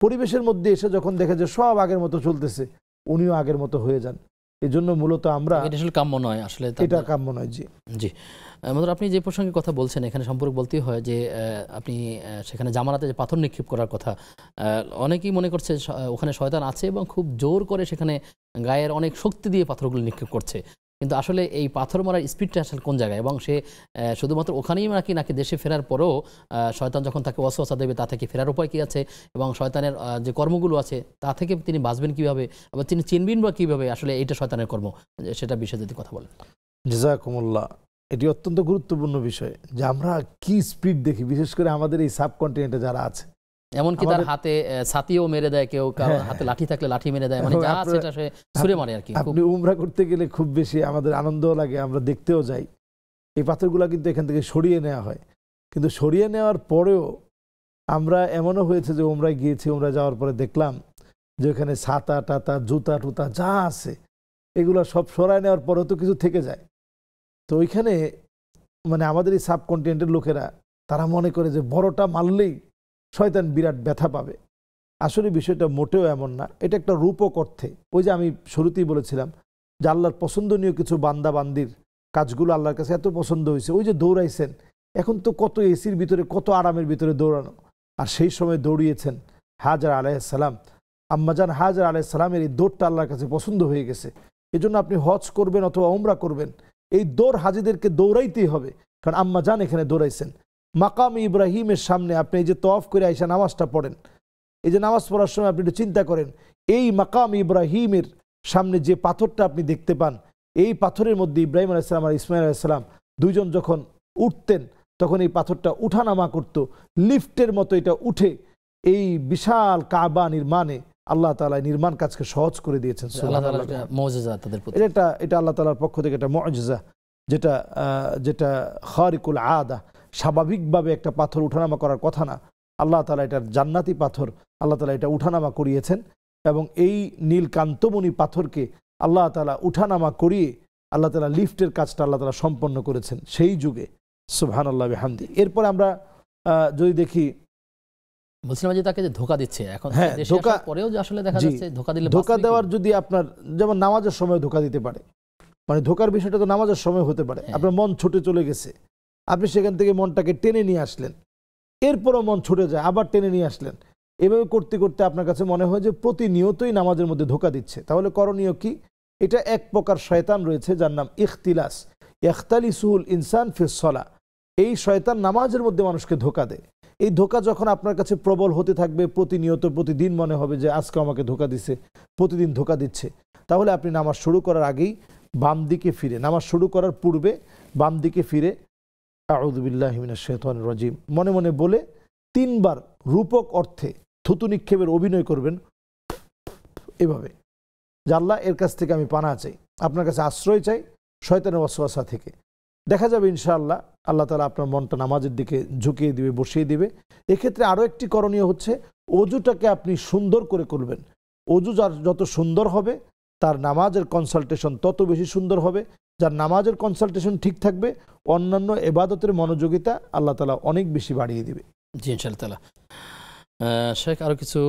পরিবেশের মধ্যে এসে যখন দেখে যে সব আগের মতো চলতেছে, উনিও আগের মতো হয়ে যান। এই জন্য মূলত আমরা, এটা আসলে কাম্য নয়, আসলে এটা কাম্য নয়। জি জি, আপনি যে প্রসঙ্গে কথা বলছেন এখানে সম্পর্ক বলতেই হয় যে আপনি সেখানে জামারাতে যে পাথর নিক্ষেপ করার কথা, অনেকেই মনে করছে ওখানে শয়তান আছে এবং খুব জোর করে সেখানে গায়ের অনেক শক্তি দিয়ে পাথরগুলো নিক্ষেপ করছে। কিন্তু আসলে এই পাথর মারার স্পিডটা আসলে কোন জায়গায়, এবং সে শুধুমাত্র ওখানেই নাকি দেশে ফেরার পরেও শয়তান যখন তাকে ওয়াসওয়াসা দেবে তা থেকে ফেরার উপায় কী আছে, এবং শয়তানের যে কর্মগুলো আছে তা থেকে তিনি বাঁচবেন কীভাবে, আবার তিনি চিনবেন বা কীভাবে আসলে এইটা শয়তানের কর্ম, সেটা বিষয়ে যদি কথা বলেন। জাযাকুমুল্লাহ। এটি অত্যন্ত গুরুত্বপূর্ণ বিষয় যে আমরা কি স্পিড দেখি, বিশেষ করে আমাদের এই সাবকন্টিনেন্টে যারা আছে। এমনকি তার হাতে ছাতিও মেরে দেয়, কেউ কারো হাতে লাঠি থাকলে লাঠি মেরে দেয়, মানে যা আছে এটা সে ছুঁড়ে মারে আর কি। আপনি উমরা করতে গেলে খুব বেশি আমাদের আনন্দও লাগে, আমরা দেখতেও যাই। এই পাথরগুলা কিন্তু এখান থেকে সরিয়ে নেওয়া হয়, কিন্তু সরিয়ে নেওয়ার পরেও আমরা এমনও হয়েছে যে উমরায় গিয়েছি, উমরা যাওয়ার পরে দেখলাম যে ওখানে ছাতা টাতা জুতা টুতা যা আছে এগুলো সব সরায় নেওয়ার পরেও তো কিছু থেকে যায়। তো ওইখানে মানে আমাদের এই সাবকন্টিনেন্টের লোকেরা তারা মনে করে যে বড়টা মারলেই শয়তান বিরাট ব্যথা পাবে। আসলে বিষয়টা মোটেও এমন না, এটা একটা রূপক অর্থে। ওই যে আমি শুরুতেই বলেছিলাম যে আল্লাহর পছন্দনীয় কিছু বান্দা বান্দির কাজগুলো আল্লাহর কাছে এত পছন্দ হয়েছে। ওই যে দৌড়াইছেন, এখন তো কত এসির ভিতরে কত আরামের ভিতরে দৌড়ানো, আর সেই সময় দৌড়িয়েছেন হাজরা আলাইহিস সালাম। আম্মাজান হাজরা আলাইহিস সালামের এই দৌড়টা আল্লাহর কাছে পছন্দ হয়ে গেছে। এই জন্য আপনি হজ করবেন অথবা উমরা করবেন, এই দৌড় হাজিদেরকে দৌড়াইতেই হবে, কারণ আম্মাজান এখানে দৌড়াইছেন। মাকাম ইব্রাহিমের সামনে আপনি এই যে তওয়াফ করে আইসা নামাজটা পড়েন, এই যে নামাজ পড়ার সময় আপনি একটু চিন্তা করেন, এই মাকাম ইব্রাহিমের সামনে যে পাথরটা আপনি দেখতে পান, এই পাথরের মধ্যে ইব্রাহিম আলাইহিস সালাম আর ইসমাইল আলাইহিস সালাম দুইজন যখন উঠতেন তখন এই পাথরটা উঠানামা করত, লিফটের মতো এটা উঠে এই বিশাল কাবা নির্মাণে আল্লাহ তাআলা নির্মাণ কাজকে সহজ করে দিয়েছেন। আল্লাহ তাআলার একটা মুজিজা তাদের প্রতি, এটা আল্লাহ তাআলার পক্ষ থেকে একটা মুজিজা, যেটা খারিকুল আদা, স্বাভাবিকভাবে একটা পাথর উঠানামা করার কথা না। আল্লাহ তাআলা এটার জান্নাতি পাথর, আল্লাহ তাআলা এটা উঠানামা করিয়েছেন এবং এই নীলকান্তমণি পাথরকে আল্লাহ তাআলা উঠানামা করিয়ে আল্লাহ তাআলা লিফটের কাজটা আল্লাহ তাআলা সম্পন্ন করেছেন সেই যুগে। সুবহানাল্লাহ বিহামদি। এরপর আমরা যদি দেখি, বলছিলাম যে তাকে যে ধোঁকা দিচ্ছে এখন, হ্যাঁ, দেশে ধোঁকা, আসার পরেও যে আসলে দেখা যাচ্ছে ধোঁকা দিলে ধোঁকা দেওয়ার যদি আপনার যেমন নামাজের সময় ধোঁকা দিতে পারে, মানে ধোঁকার বিষয়টা তো নামাজের সময় হতে পারে। আপনার মন ছুটে চলে গেছে, আপনি সেখান থেকে মনটাকে টেনে নিয়ে আসলেন, এরপরও মন ছুটে যায়, আবার টেনে নিয়ে আসলেন, এভাবে করতে করতে আপনার কাছে মনে হয় যে প্রতিনিয়তই নামাজের মধ্যে ধোঁকা দিচ্ছে। তাহলে করণীয় কি? এটা এক প্রকার শয়তান রয়েছে যার নাম ইখতিলাস, ইখতালিসুল ইনসান ফিস সালাহ। এই শয়তান নামাজের মধ্যে মানুষকে ধোঁকা দেয়। এই ধোঁকা যখন আপনার কাছে প্রবল হতে থাকবে, প্রতিনিয়ত প্রতিদিন মনে হবে যে আজকে আমাকে ধোঁকা দিচ্ছে, প্রতিদিন ধোঁকা দিচ্ছে, তাহলে আপনি নামাজ শুরু করার আগেই বাম দিকে ফিরে, নামাজ শুরু করার পূর্বে বাম দিকে ফিরে আউযু বিল্লাহি মিনাশ শাইতানির রাজিম মনে মনে বলে 3 বার রূপক অর্থে থুতু নিক্ষেপের অভিনয় করবেন এভাবে, যে আল্লাহ এর কাছ থেকে আমি পানাহ চাই, আপনার কাছে আশ্রয় চাই শয়তানের ওয়াসওয়াসা থেকে। দেখা যাবে ইনশাআল্লাহ আল্লাহ তাআলা আপনার মনটা নামাজের দিকে ঝুঁকিয়ে দিবে, বসিয়ে দিবে। এক্ষেত্রে আরও একটি করণীয় হচ্ছে অজুটাকে আপনি সুন্দর করে করবেন। অজু যার যত সুন্দর হবে তার নামাজের কনসালটেশন তত বেশি সুন্দর হবে। যার নামাজের কনসালটেশন ঠিক থাকবে, অন্যান্য ইবাদতের মনোযোগিতা আল্লাহ তাআলা অনেক বেশি বাড়িয়ে দিবে। জি ইনশাআল্লাহ তাআলা। শেখ, আরও কিছু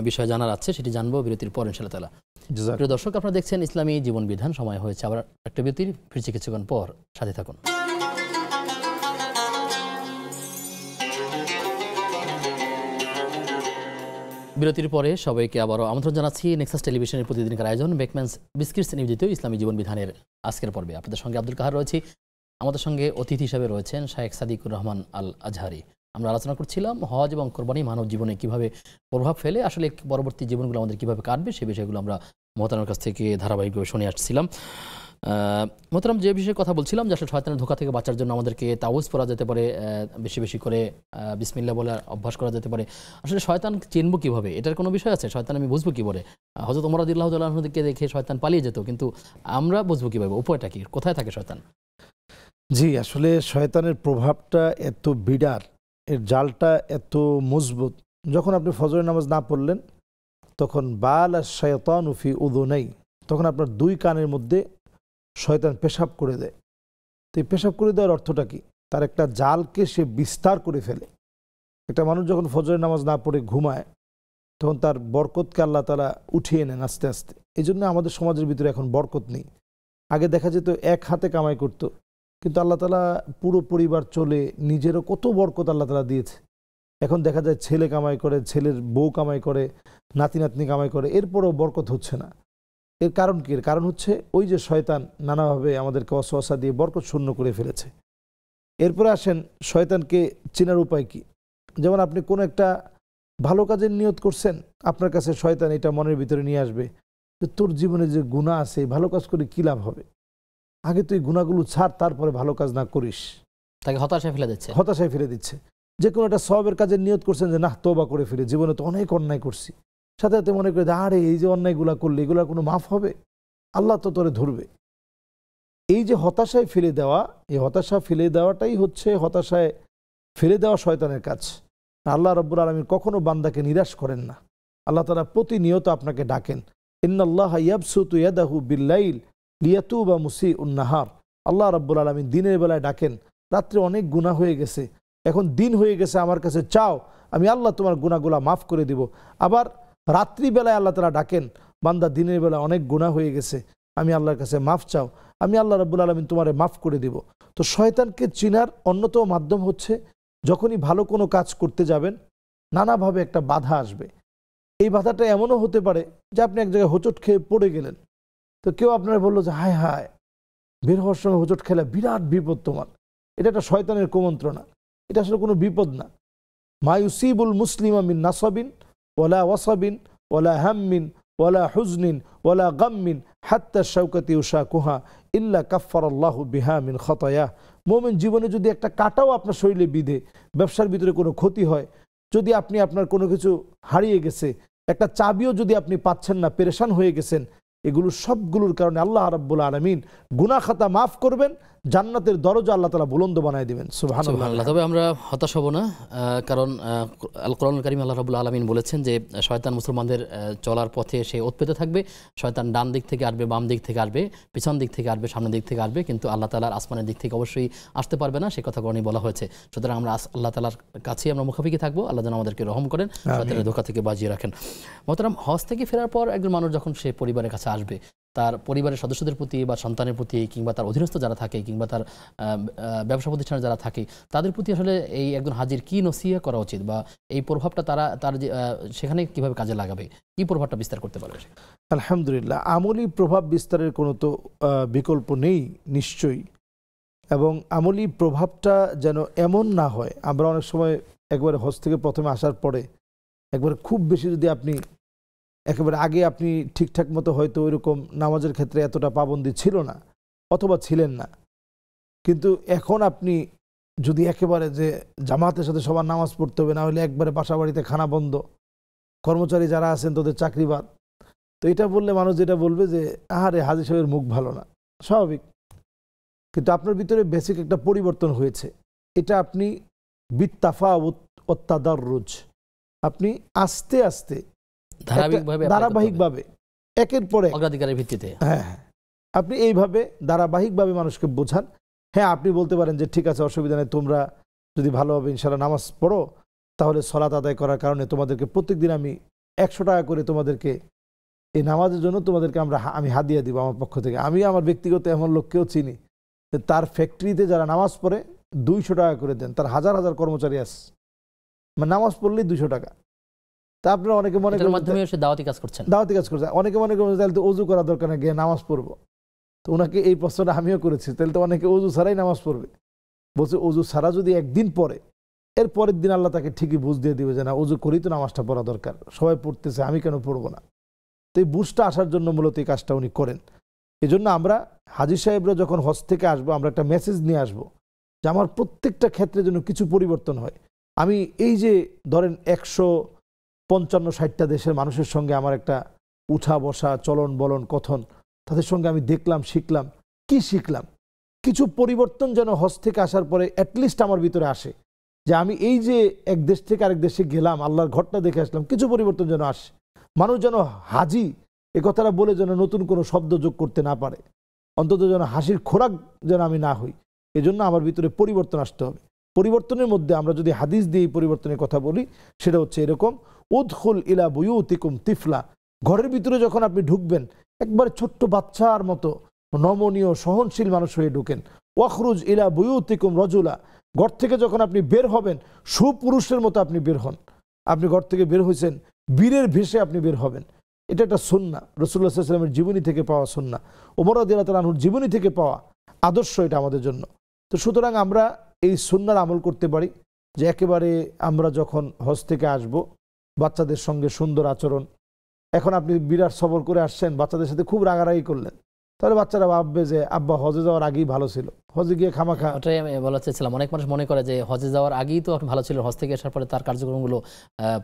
বিষয় জানার আছে, সেটি জানবো বিরতির পর ইনশাআল্লাহ তাআলা। প্রিয় দর্শক, আপনারা দেখছেন ইসলামী জীবন বিধান। সময় হয়েছে আবার একটা বিরতির, ফিরছি কিছুক্ষণ পর, সাথে থাকুন। বিরতির পরে সবাইকে আবারও আমন্ত্রণ জানাচ্ছি নেক্সাস টেলিভিশনের প্রতিদিনকার আয়োজন বেকম্যানস বিস্কিটস নিবেদিত ইসলামী জীবন বিধানের আজকের পর্বে। আপনাদের সঙ্গে আব্দুল কাহার রয়েছি, আমাদের সঙ্গে অতিথি হিসেবে রয়েছেন শায়েখ সাদিকুর রহমান আল আজহারি। আমরা আলোচনা করছিলাম হজ এবং কোরবানি মানব জীবনে কিভাবে প্রভাব ফেলে, আসলে পরবর্তী জীবনগুলো আমাদের কিভাবে কাটবে, সে বিষয়গুলো আমরা মোহতারামের কাছ থেকে ধারাবাহিকভাবে শুনে আসছিলাম। মোহতারাম, যে বিষয়ে কথা বলছিলাম যে আসলে শয়তানের ধোঁকা থেকে বাঁচার জন্য আমাদেরকে তাওয়াজ পড়া যেতে পারে, বেশি বেশি করে বিসমিল্লাহ বলে অভ্যাস করা যেতে পারে। আসলে শয়তান চিনবো কিভাবে, এটার কোনো বিষয় আছে? শয়তান আমি বুঝবো কি বলে? হযরত ওমর রাদিয়াল্লাহু তাআলা আনহুকে দেখে শয়তান পালিয়ে যেত, কিন্তু আমরা বুঝবো কিভাবে? উপায়টা কি? কোথায় থাকে শয়তান? জি, আসলে শয়তানের প্রভাবটা এত বিরাট, এর জালটা এত মজবুত। যখন আপনি ফজরের নামাজ না পড়লেন তখন বাল আশ-শায়তানু ফি উযুনাই, তখন আপনার 2 কানের মধ্যে শয়তান পেশাব করে দেয়। তো এই পেশাব করে দেওয়ার অর্থটা কি? তার একটা জালকে সে বিস্তার করে ফেলে। একটা মানুষ যখন ফজরের নামাজ না পড়ে ঘুমায় তখন তার বরকতকে আল্লাহ তাআলা উঠিয়ে নেন আস্তে আস্তে। এই জন্য আমাদের সমাজের ভিতরে এখন বরকত নেই। আগে দেখা যেত এক হাতে কামাই করতো, কিন্তু আল্লাহ তাআলা পুরো পরিবার চলে, নিজেরও কত বরকত আল্লাহ তাআলা দিয়েছে। এখন দেখা যায় ছেলে কামাই করে, ছেলের বউ কামাই করে, নাতি নাতনি কামাই করে, এরপরও বরকত হচ্ছে না। এর কারণ কি? এর কারণ হচ্ছে ওই যে শয়তান নানাভাবে আমাদেরকে ওয়াসওয়াসা দিয়ে বরকত শূন্য করে ফেলেছে। এরপরে আসেন শয়তানকে চেনার উপায় কি? যেমন আপনি কোনো একটা ভালো কাজের নিয়ত করছেন, আপনার কাছে শয়তান এটা মনের ভিতরে নিয়ে আসবে যে তোর জীবনে যে গুনাহ আছে, ভালো কাজ করে কী লাভ হবে, আগে তুই গুনাহগুলো ছাড়, তারপরে ভালো কাজ না করিস। তাকে হতাশায় ফেলে দিচ্ছে, হতাশায় ফেলে দিচ্ছে। যে কোনো একটা সওয়াবের কাজের নিয়ত করছেন যে না তওবা করে ফিরে, জীবনে তো অনেক অন্যায় করছি, সাথে সাথে মনে করে আরে এই যে অন্যায়গুলা করলে এগুলা কোনো মাফ হবে, আল্লাহ তো তোরে ধরবে। এই যে হতাশায় ফেলে দেওয়া, এই হতাশা ফেলে দেওয়াটাই হচ্ছে হতাশায় ফেলে দেওয়া শয়তানের কাজ। আল্লাহ রাব্বুল আলামিন কখনো বান্দাকে নিরাশ করেন না। আল্লাহ তাআলা প্রতিনিয়ত আপনাকে ডাকেন, ইন্নাল্লাহা ইয়াবসুতু ইয়াদাহু বিল্লাইল লিয়াতুবা মুসিউন নাহার। আল্লাহ রাব্বুল আলামিন দিনের বেলায় ডাকেন, রাত্রে অনেক গুনাহ হয়ে গেছে, এখন দিন হয়ে গেছে, আমার কাছে চাও, আমি আল্লাহ তোমার গুনাহগুলা মাফ করে দিব। আবার রাত্রিবেলায় আল্লাহ তাআলা ডাকেন, বান্দা দিনের বেলায় অনেক গুনাহ হয়ে গেছে, আমি আল্লাহর কাছে মাফ চাও, আমি আল্লাহ রাব্বুল আলামিন তোমারে মাফ করে দিব। তো শয়তানকে চিনার অন্যতম মাধ্যম হচ্ছে যখনই ভালো কোনো কাজ করতে যাবেন নানাভাবে একটা বাধা আসবে। এই বাধাটা এমনও হতে পারে যে আপনি এক জায়গায় হোঁচট খেয়ে পড়ে গেলেন, তো কেউ আপনারা বললো যে হায় হায় বের হওয়ার সময় হোঁচট খেলা বিরাট বিপদ তোমার। এটা একটা শয়তানের কুমন্ত্রণা, এটা আসলে কোনো বিপদ না। মায়ুসিবুল মুসলিমা মিন নাসাবিন ওয়ালা ওয়াসাবিন ওয়ালা হাম্মিন ওয়ালা হুজনিন ওয়ালা গাম্মিন হাত্তা শাওকাতি উশাকুহা ইল্লা কাফফারাল্লাহু বিহা মিন খাতায়াহ। মুমিন জীবনে যদি একটা কাঁটাও আপনার শরীরে বিধে, ব্যবসার ভিতরে কোনো ক্ষতি হয়, যদি আপনি আপনার কোনো কিছু হারিয়ে গেছে, একটা চাবিও যদি আপনি পাচ্ছেন না, পেরেশান হয়ে গেছেন, এগুলো সবগুলোর কারণে আল্লাহ রাব্বুল আলামিন গুনাহ খাতা মাফ করবেন, জান্নাতের দরজা আল্লাহ তাআলা বুলন্দ বানায় দিবেন। সুবহানাল্লাহ। তবে আমরা হতাশ হব না, কারণ আল কোরআনুল কারীম আল্লাহ রাব্বুল আলামিন বলেছেন যে শয়তান মুসলমানদের চলার পথে সে উৎপেতে থাকবে। শয়তান ডান দিক থেকে আসবে, বাম দিক থেকে আসবে, পিছন দিক থেকে আসবে, সামনের দিক থেকে আসবে, কিন্তু আল্লাহ তাআলার আসমানের দিক থেকে অবশ্যই আসতে পারবে না, সে কথা কোরআনে বলা হয়েছে। সুতরাং আমরা আল্লাহ তাআলার কাছে আমরা মুখাফিকি থাকবো, আল্লাহ যেন আমাদেরকে রহম করেন, শয়তানের ধোঁকা থেকে বাঁচিয়ে রাখেন। মোহতারাম, হজ থেকে ফেরার পর একজন মানুষ যখন সে পরিবারের কাছে আসবে, তার পরিবারের সদস্যদের প্রতি বা সন্তানের প্রতি কিংবা তার অধীনস্থ যারা থাকে কিংবা তার ব্যবসা প্রতিষ্ঠানে যারা থাকে, তাদের প্রতি আসলে এই একজন হাজির কি নসিহত করা উচিত, বা এই প্রভাবটা তার সেখানে কিভাবে কাজে লাগাবে, কি প্রভাবটা বিস্তার করতে পারবে? আলহামদুলিল্লাহ, আমলি প্রভাব বিস্তারের কোনো তো বিকল্প নেই নিশ্চয়ই। এবং আমলি প্রভাবটা যেন এমন না হয়, আমরা অনেক সময় একবারে হজ থেকে প্রথমে আসার পরে একবারে খুব বেশি যদি আপনি একেবারে আগে আপনি ঠিকঠাক মতো হয়তো ওইরকম নামাজের ক্ষেত্রে এতটা পাবন্দি ছিল না অথবা ছিলেন না, কিন্তু এখন আপনি যদি একেবারে যে জামাতের সাথে সবার নামাজ পড়তে হবে, না হলে একবারে বাসা বাড়িতে খানা বন্ধ, কর্মচারী যারা আছেন তাদের চাকরি বাদ, তো এটা বললে মানুষ যেটা বলবে যে আহারে হাজী সাহেবের মুখ ভালো না, স্বাভাবিক। কিন্তু আপনার ভিতরে বেসিক একটা পরিবর্তন হয়েছে, এটা আপনি বিত্তাফাউত ও তাদাররুজ, আপনি আস্তে আস্তে ধারাবাহিকভাবে একের পরে অগ্রাধিকারের ভিত্তিতে, হ্যাঁ আপনি এইভাবে ধারাবাহিকভাবে মানুষকে বোঝান। হ্যাঁ, আপনি বলতে পারেন যে ঠিক আছে, অসুবিধা নেই, তোমরা যদি ভালোভাবে ইনশাআল্লাহ নামাজ পড়ো, তাহলে সলাত আদায় করার কারণে তোমাদেরকে প্রত্যেকদিন আমি 100 টাকা করে তোমাদেরকে এই নামাজের জন্য তোমাদেরকে আমি হাদিয়া দিব আমার পক্ষ থেকে। আমি আমার ব্যক্তিগত এমন লোককেও চিনি, তার ফ্যাক্টরিতে যারা নামাজ পড়ে 200 টাকা করে দেন, তার হাজার হাজার কর্মচারী আছে, মানে নামাজ পড়লেই 200 টাকা। তা আপনারা অনেকে মনে করেন মাধ্যমে দাওয়াতি কাজ করছেন, অনেকে মনে করেন তাহলে তো ওযু করা দরকার না, গিয়ে নামাজ পড়বো। তো ওনাকে এই প্রশ্নটা আমিও করেছি, তাহলে তো অনেকে ওযু ছাড়াই নামাজ পড়বে। বলছে ওযু ছাড়া যদি একদিন পড়ে, এর পরের দিন আল্লাহ তাকে ঠিকই বুঝ দিয়ে দিবে যে না, ওযু করেই তো নামাজটা পড়া দরকার, সবাই পড়তেছে, আমি কেন পড়বো না। তো এই বুঝটা আসার জন্য মূলত এই কাজটা উনি করেন। এই জন্য আমরা হাজী সাহেবরা যখন হজ থেকে আসবো, আমরা একটা মেসেজ নিয়ে আসবো যে আমার প্রত্যেকটা ক্ষেত্রে যেন কিছু পরিবর্তন হয়। আমি এই যে ধরেন 155-60টা দেশের মানুষের সঙ্গে আমার একটা উঠা বসা, চলন বলন, কথন, তাদের সঙ্গে আমি দেখলাম, শিখলাম। কি শিখলাম? কিছু পরিবর্তন যেন হজ থেকে আসার পরে অ্যাটলিস্ট আমার ভিতরে আসে, যে আমি এই যে এক দেশ থেকে আরেক দেশে গেলাম, আল্লাহর ঘরটা দেখে আসলাম, কিছু পরিবর্তন যেন আসে। মানুষ যেন হাজি এ কথাটা বলে যেন নতুন কোনো শব্দ যোগ করতে না পারে, অন্তত যেন হাসির খোরাক যেন আমি না হই। এজন্য আমার ভিতরে পরিবর্তন আসতে হবে। পরিবর্তনের মধ্যে আমরা যদি হাদিস দিয়ে এই পরিবর্তনের কথা বলি, সেটা হচ্ছে এরকম, উদখুল ইলা বুয়ুতিকুম তিফলা, ঘরের ভিতরে যখন আপনি ঢুকবেন একবারে ছোট্ট বাচ্চার মতো নমনীয় সহনশীল মানুষ হয়ে ঢুকেন। ওয়াখরুজ ইলা বুয়ুতিকুম রজুলা, ঘর থেকে যখন আপনি বের হবেন সুপুরুষের মতো আপনি বের হন। আপনি ঘর থেকে বের হয়েছেন, বীরের ভেষে আপনি বের হবেন। এটা একটা সুন্নাহ, রাসূলুল্লাহ সাল্লাল্লাহু আলাইহি ওয়াসাল্লামের জীবনী থেকে পাওয়া সুন্নাহ, ওমর রাদিয়াল্লাহু তাআলা আনহুর জীবনী থেকে পাওয়া আদর্শ এটা আমাদের জন্য। তো সুতরাং আমরা এই সুন্নাহর আমল করতে পারি যে একেবারে আমরা যখন হজ থেকে আসব, বাচ্চাদের সঙ্গে সুন্দর আচরণ। এখন আপনি বিরাট সফর করে আসছেন, বাচ্চাদের সাথে খুব রাগারাগি করলেন, তাহলে বাচ্চারা ভাববে যে আব্বা হজে যাওয়ার আগেই ভালো ছিল, হজে গিয়ে খামাখা। ওটাই আমি বলা চাইছিলাম, অনেক মানুষ মনে করে যে হজে যাওয়ার আগেই তো ভালো ছিল, হজ থেকে আসার পরে তার কার্যক্রমগুলো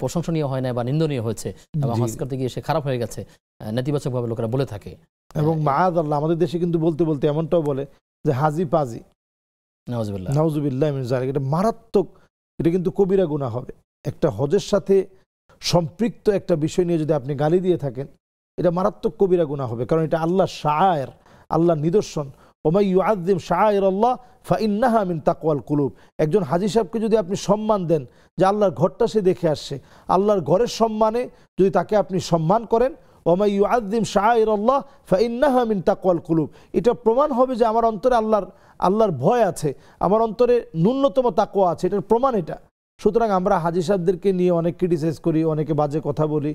প্রশংসনীয় হয় না বা নিন্দনীয় হয়েছে, এবং হজ করতে গিয়ে সে খারাপ হয়ে গেছে, নেতিবাচকভাবে লোকেরা বলে থাকে। এবং মাআযাল্লাহ আমাদের দেশে কিন্তু বলতে বলতে এমনটাও বলে যে হাজি পাজি, নাউজুবিল্লাহ নাউজুবিল্লাহ মিন যালিক। এটা মারাত্মক, এটা কিন্তু কবিরা গুনাহ হবে। একটা হজের সাথে সম্পৃক্ত একটা বিষয় নিয়ে যদি আপনি গালি দিয়ে থাকেন, এটা মারাত্মক কবিরা গুনাহ হবে, কারণ এটা আল্লাহ শাআয়ের, আল্লাহর নিদর্শন। ওমাই ইউআযযিম শাআয়েরাল্লাহ ফাইন্নাহা মিন তাকওয়াল কুলুব। একজন হাজী সাহেবকে যদি আপনি সম্মান দেন, যে আল্লাহর ঘরটা সে দেখে আসছে, আল্লাহর ঘরের সম্মানে যদি তাকে আপনি সম্মান করেন, ওমাই ইউআযযিম শাআয়েরাল্লাহ ফাইন্নাহা মিন তাকওয়াল কুলুব, এটা প্রমাণ হবে যে আমার অন্তরে আল্লাহর ভয় আছে, আমার অন্তরে ন্যূনতম তাকওয়া আছে, এটার প্রমাণ এটা। সুতরাং আমরা হাজী সাহেবদেরকে নিয়ে অনেক ক্রিটিসাইজ করি, অনেকে বাজে কথা বলি,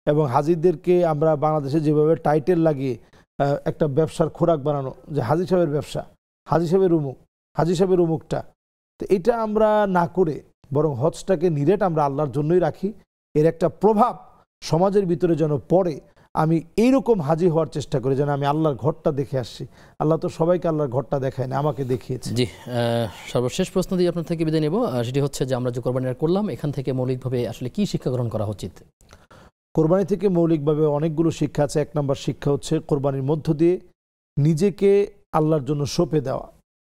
এবং হাজীদেরকে আমরা বাংলাদেশে যেভাবে টাইটেল লাগিয়ে একটা ব্যবসার খোরাক বানানো, যে হাজী সাহেবের ব্যবসা, হাজী সাহেবের উমুক, হাজী সাহেবের উমুকটা, তো এটা আমরা না করে বরং হজটাকে নিরেট আমরা আল্লাহর জন্যই রাখি। এর একটা প্রভাব সমাজের ভিতরে যেন পড়ে, আমি এইরকম হাজির হওয়ার চেষ্টা করি যেন আমি আল্লাহর ঘরটা দেখে আসছি। আল্লাহ তো সবাইকে আল্লাহর ঘরটা দেখায় না, আমাকে দেখিয়েছে। জি, সর্বশেষ প্রশ্ন দিয়ে আপনার থেকে বিদায় নেব। সেটি হচ্ছে যে আমরা যে কোরবানিটা করলাম এখান থেকে মৌলিকভাবে আসলে কি শিক্ষা গ্রহণ করা উচিত? কোরবানি থেকে মৌলিকভাবে অনেকগুলো শিক্ষা আছে। 1 নম্বর শিক্ষা হচ্ছে কোরবানির মধ্য দিয়ে নিজেকে আল্লাহর জন্য সঁপে দেওয়া।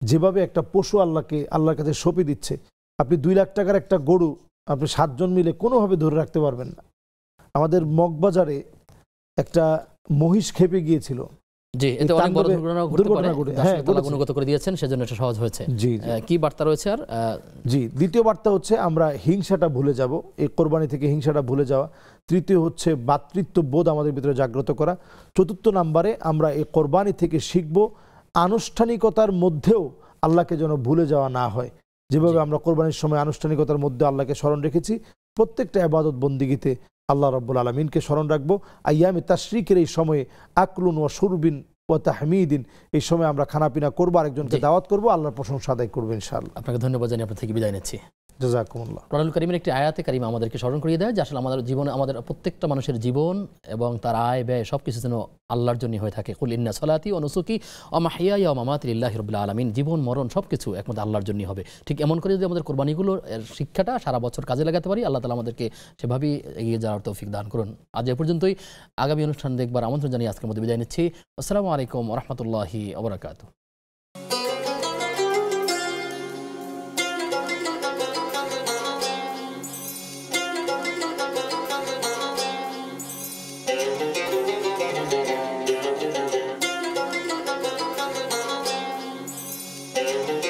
যেভাবে একটা পশু আল্লাহর কাছে সঁপে দিচ্ছে, আপনি 2 লাখ টাকার একটা গরু আপনি 7 জন মিলে কোনোভাবে ধরে রাখতে পারবেন না। আমাদের মগবাজারে একটা মহিষ খেপে গিয়েছিল। জি, এতে অনেক বড় দুর্ঘটনা ঘটতে পারে। হ্যাঁ, আল্লাহ অনুগত করে দিয়েছেন, সেজন্য এটা সহজ হয়েছে। জি, কি বার্তা রয়েছে? আর জি, দ্বিতীয় বার্তা হচ্ছে আমরা হিংসাটা ভুলে যাব, এই কোরবানি থেকে হিংসাটা ভুলে যাওয়া। তৃতীয় হচ্ছে ভ্রাতৃত্ব বোধ আমাদের ভিতরে জাগ্রত করা। চতুর্থ নম্বরে আমরা এই কোরবানি থেকে শিখব আনুষ্ঠানিকতার মধ্যেও আল্লাহকে যেন ভুলে যাওয়া না হয়। যেভাবে আমরা কোরবানির সময় আনুষ্ঠানিকতার মধ্যে আল্লাহকে স্মরণ রেখেছি, প্রত্যেকটা ইবাদত বন্দিগিতে আল্লাহ রাব্বুল আলামিনকে স্মরণ রাখবো। আইয়ামে তাশরিকের এই সময়ে আকলুন ওয়া শুরবিন ওয়া তাহমিদিন, এই সময় আমরা খানাপিনা করবো, আরেকজনকে দাওয়াত করবো, আল্লাহর প্রশংসা আদায় করবো ইনশাআল্লাহ। আপনাকে ধন্যবাদ জানিয়ে আপনার থেকে বিদায় নিচ্ছি। জাযাকুমুল্লাহ। কোরআনুল কারীমের একটি আয়াতে কারিমা আমাদেরকে স্মরণ করিয়ে দেয় যে আসলে আমাদের জীবনে, আমাদের প্রত্যেকটা মানুষের জীবন এবং তার আয় ব্যয় সবকিছু যেন আল্লাহর জন্য হয়ে থাকে। কুল ইন্না সলাতি ওয়া নুসুকি ওয়া মাহইয়ায়া ওয়া মামাতি লিল্লাহি রাব্বিল আলামিন। জীবন মরণ সবকিছু একমাত্র আল্লাহর জন্যই হবে। ঠিক এমন করে যদি আমাদের কোরবানিগুলোর শিক্ষাটা সারা বছর কাজে লাগাতে পারি, আল্লাহ তাআলা আমাদেরকে সেভাবেই এগিয়ে যাওয়ার তৌফিক দান করুন। আজ এ পর্যন্তই। আগামী অনুষ্ঠান দেখবার আমন্ত্রণ জানিয়ে আজকের মধ্যে বিদায় নিচ্ছি। আসসালামু আলাইকুম ওয়া রাহমাতুল্লাহি ওয়া বারাকাতুহু। Thank you.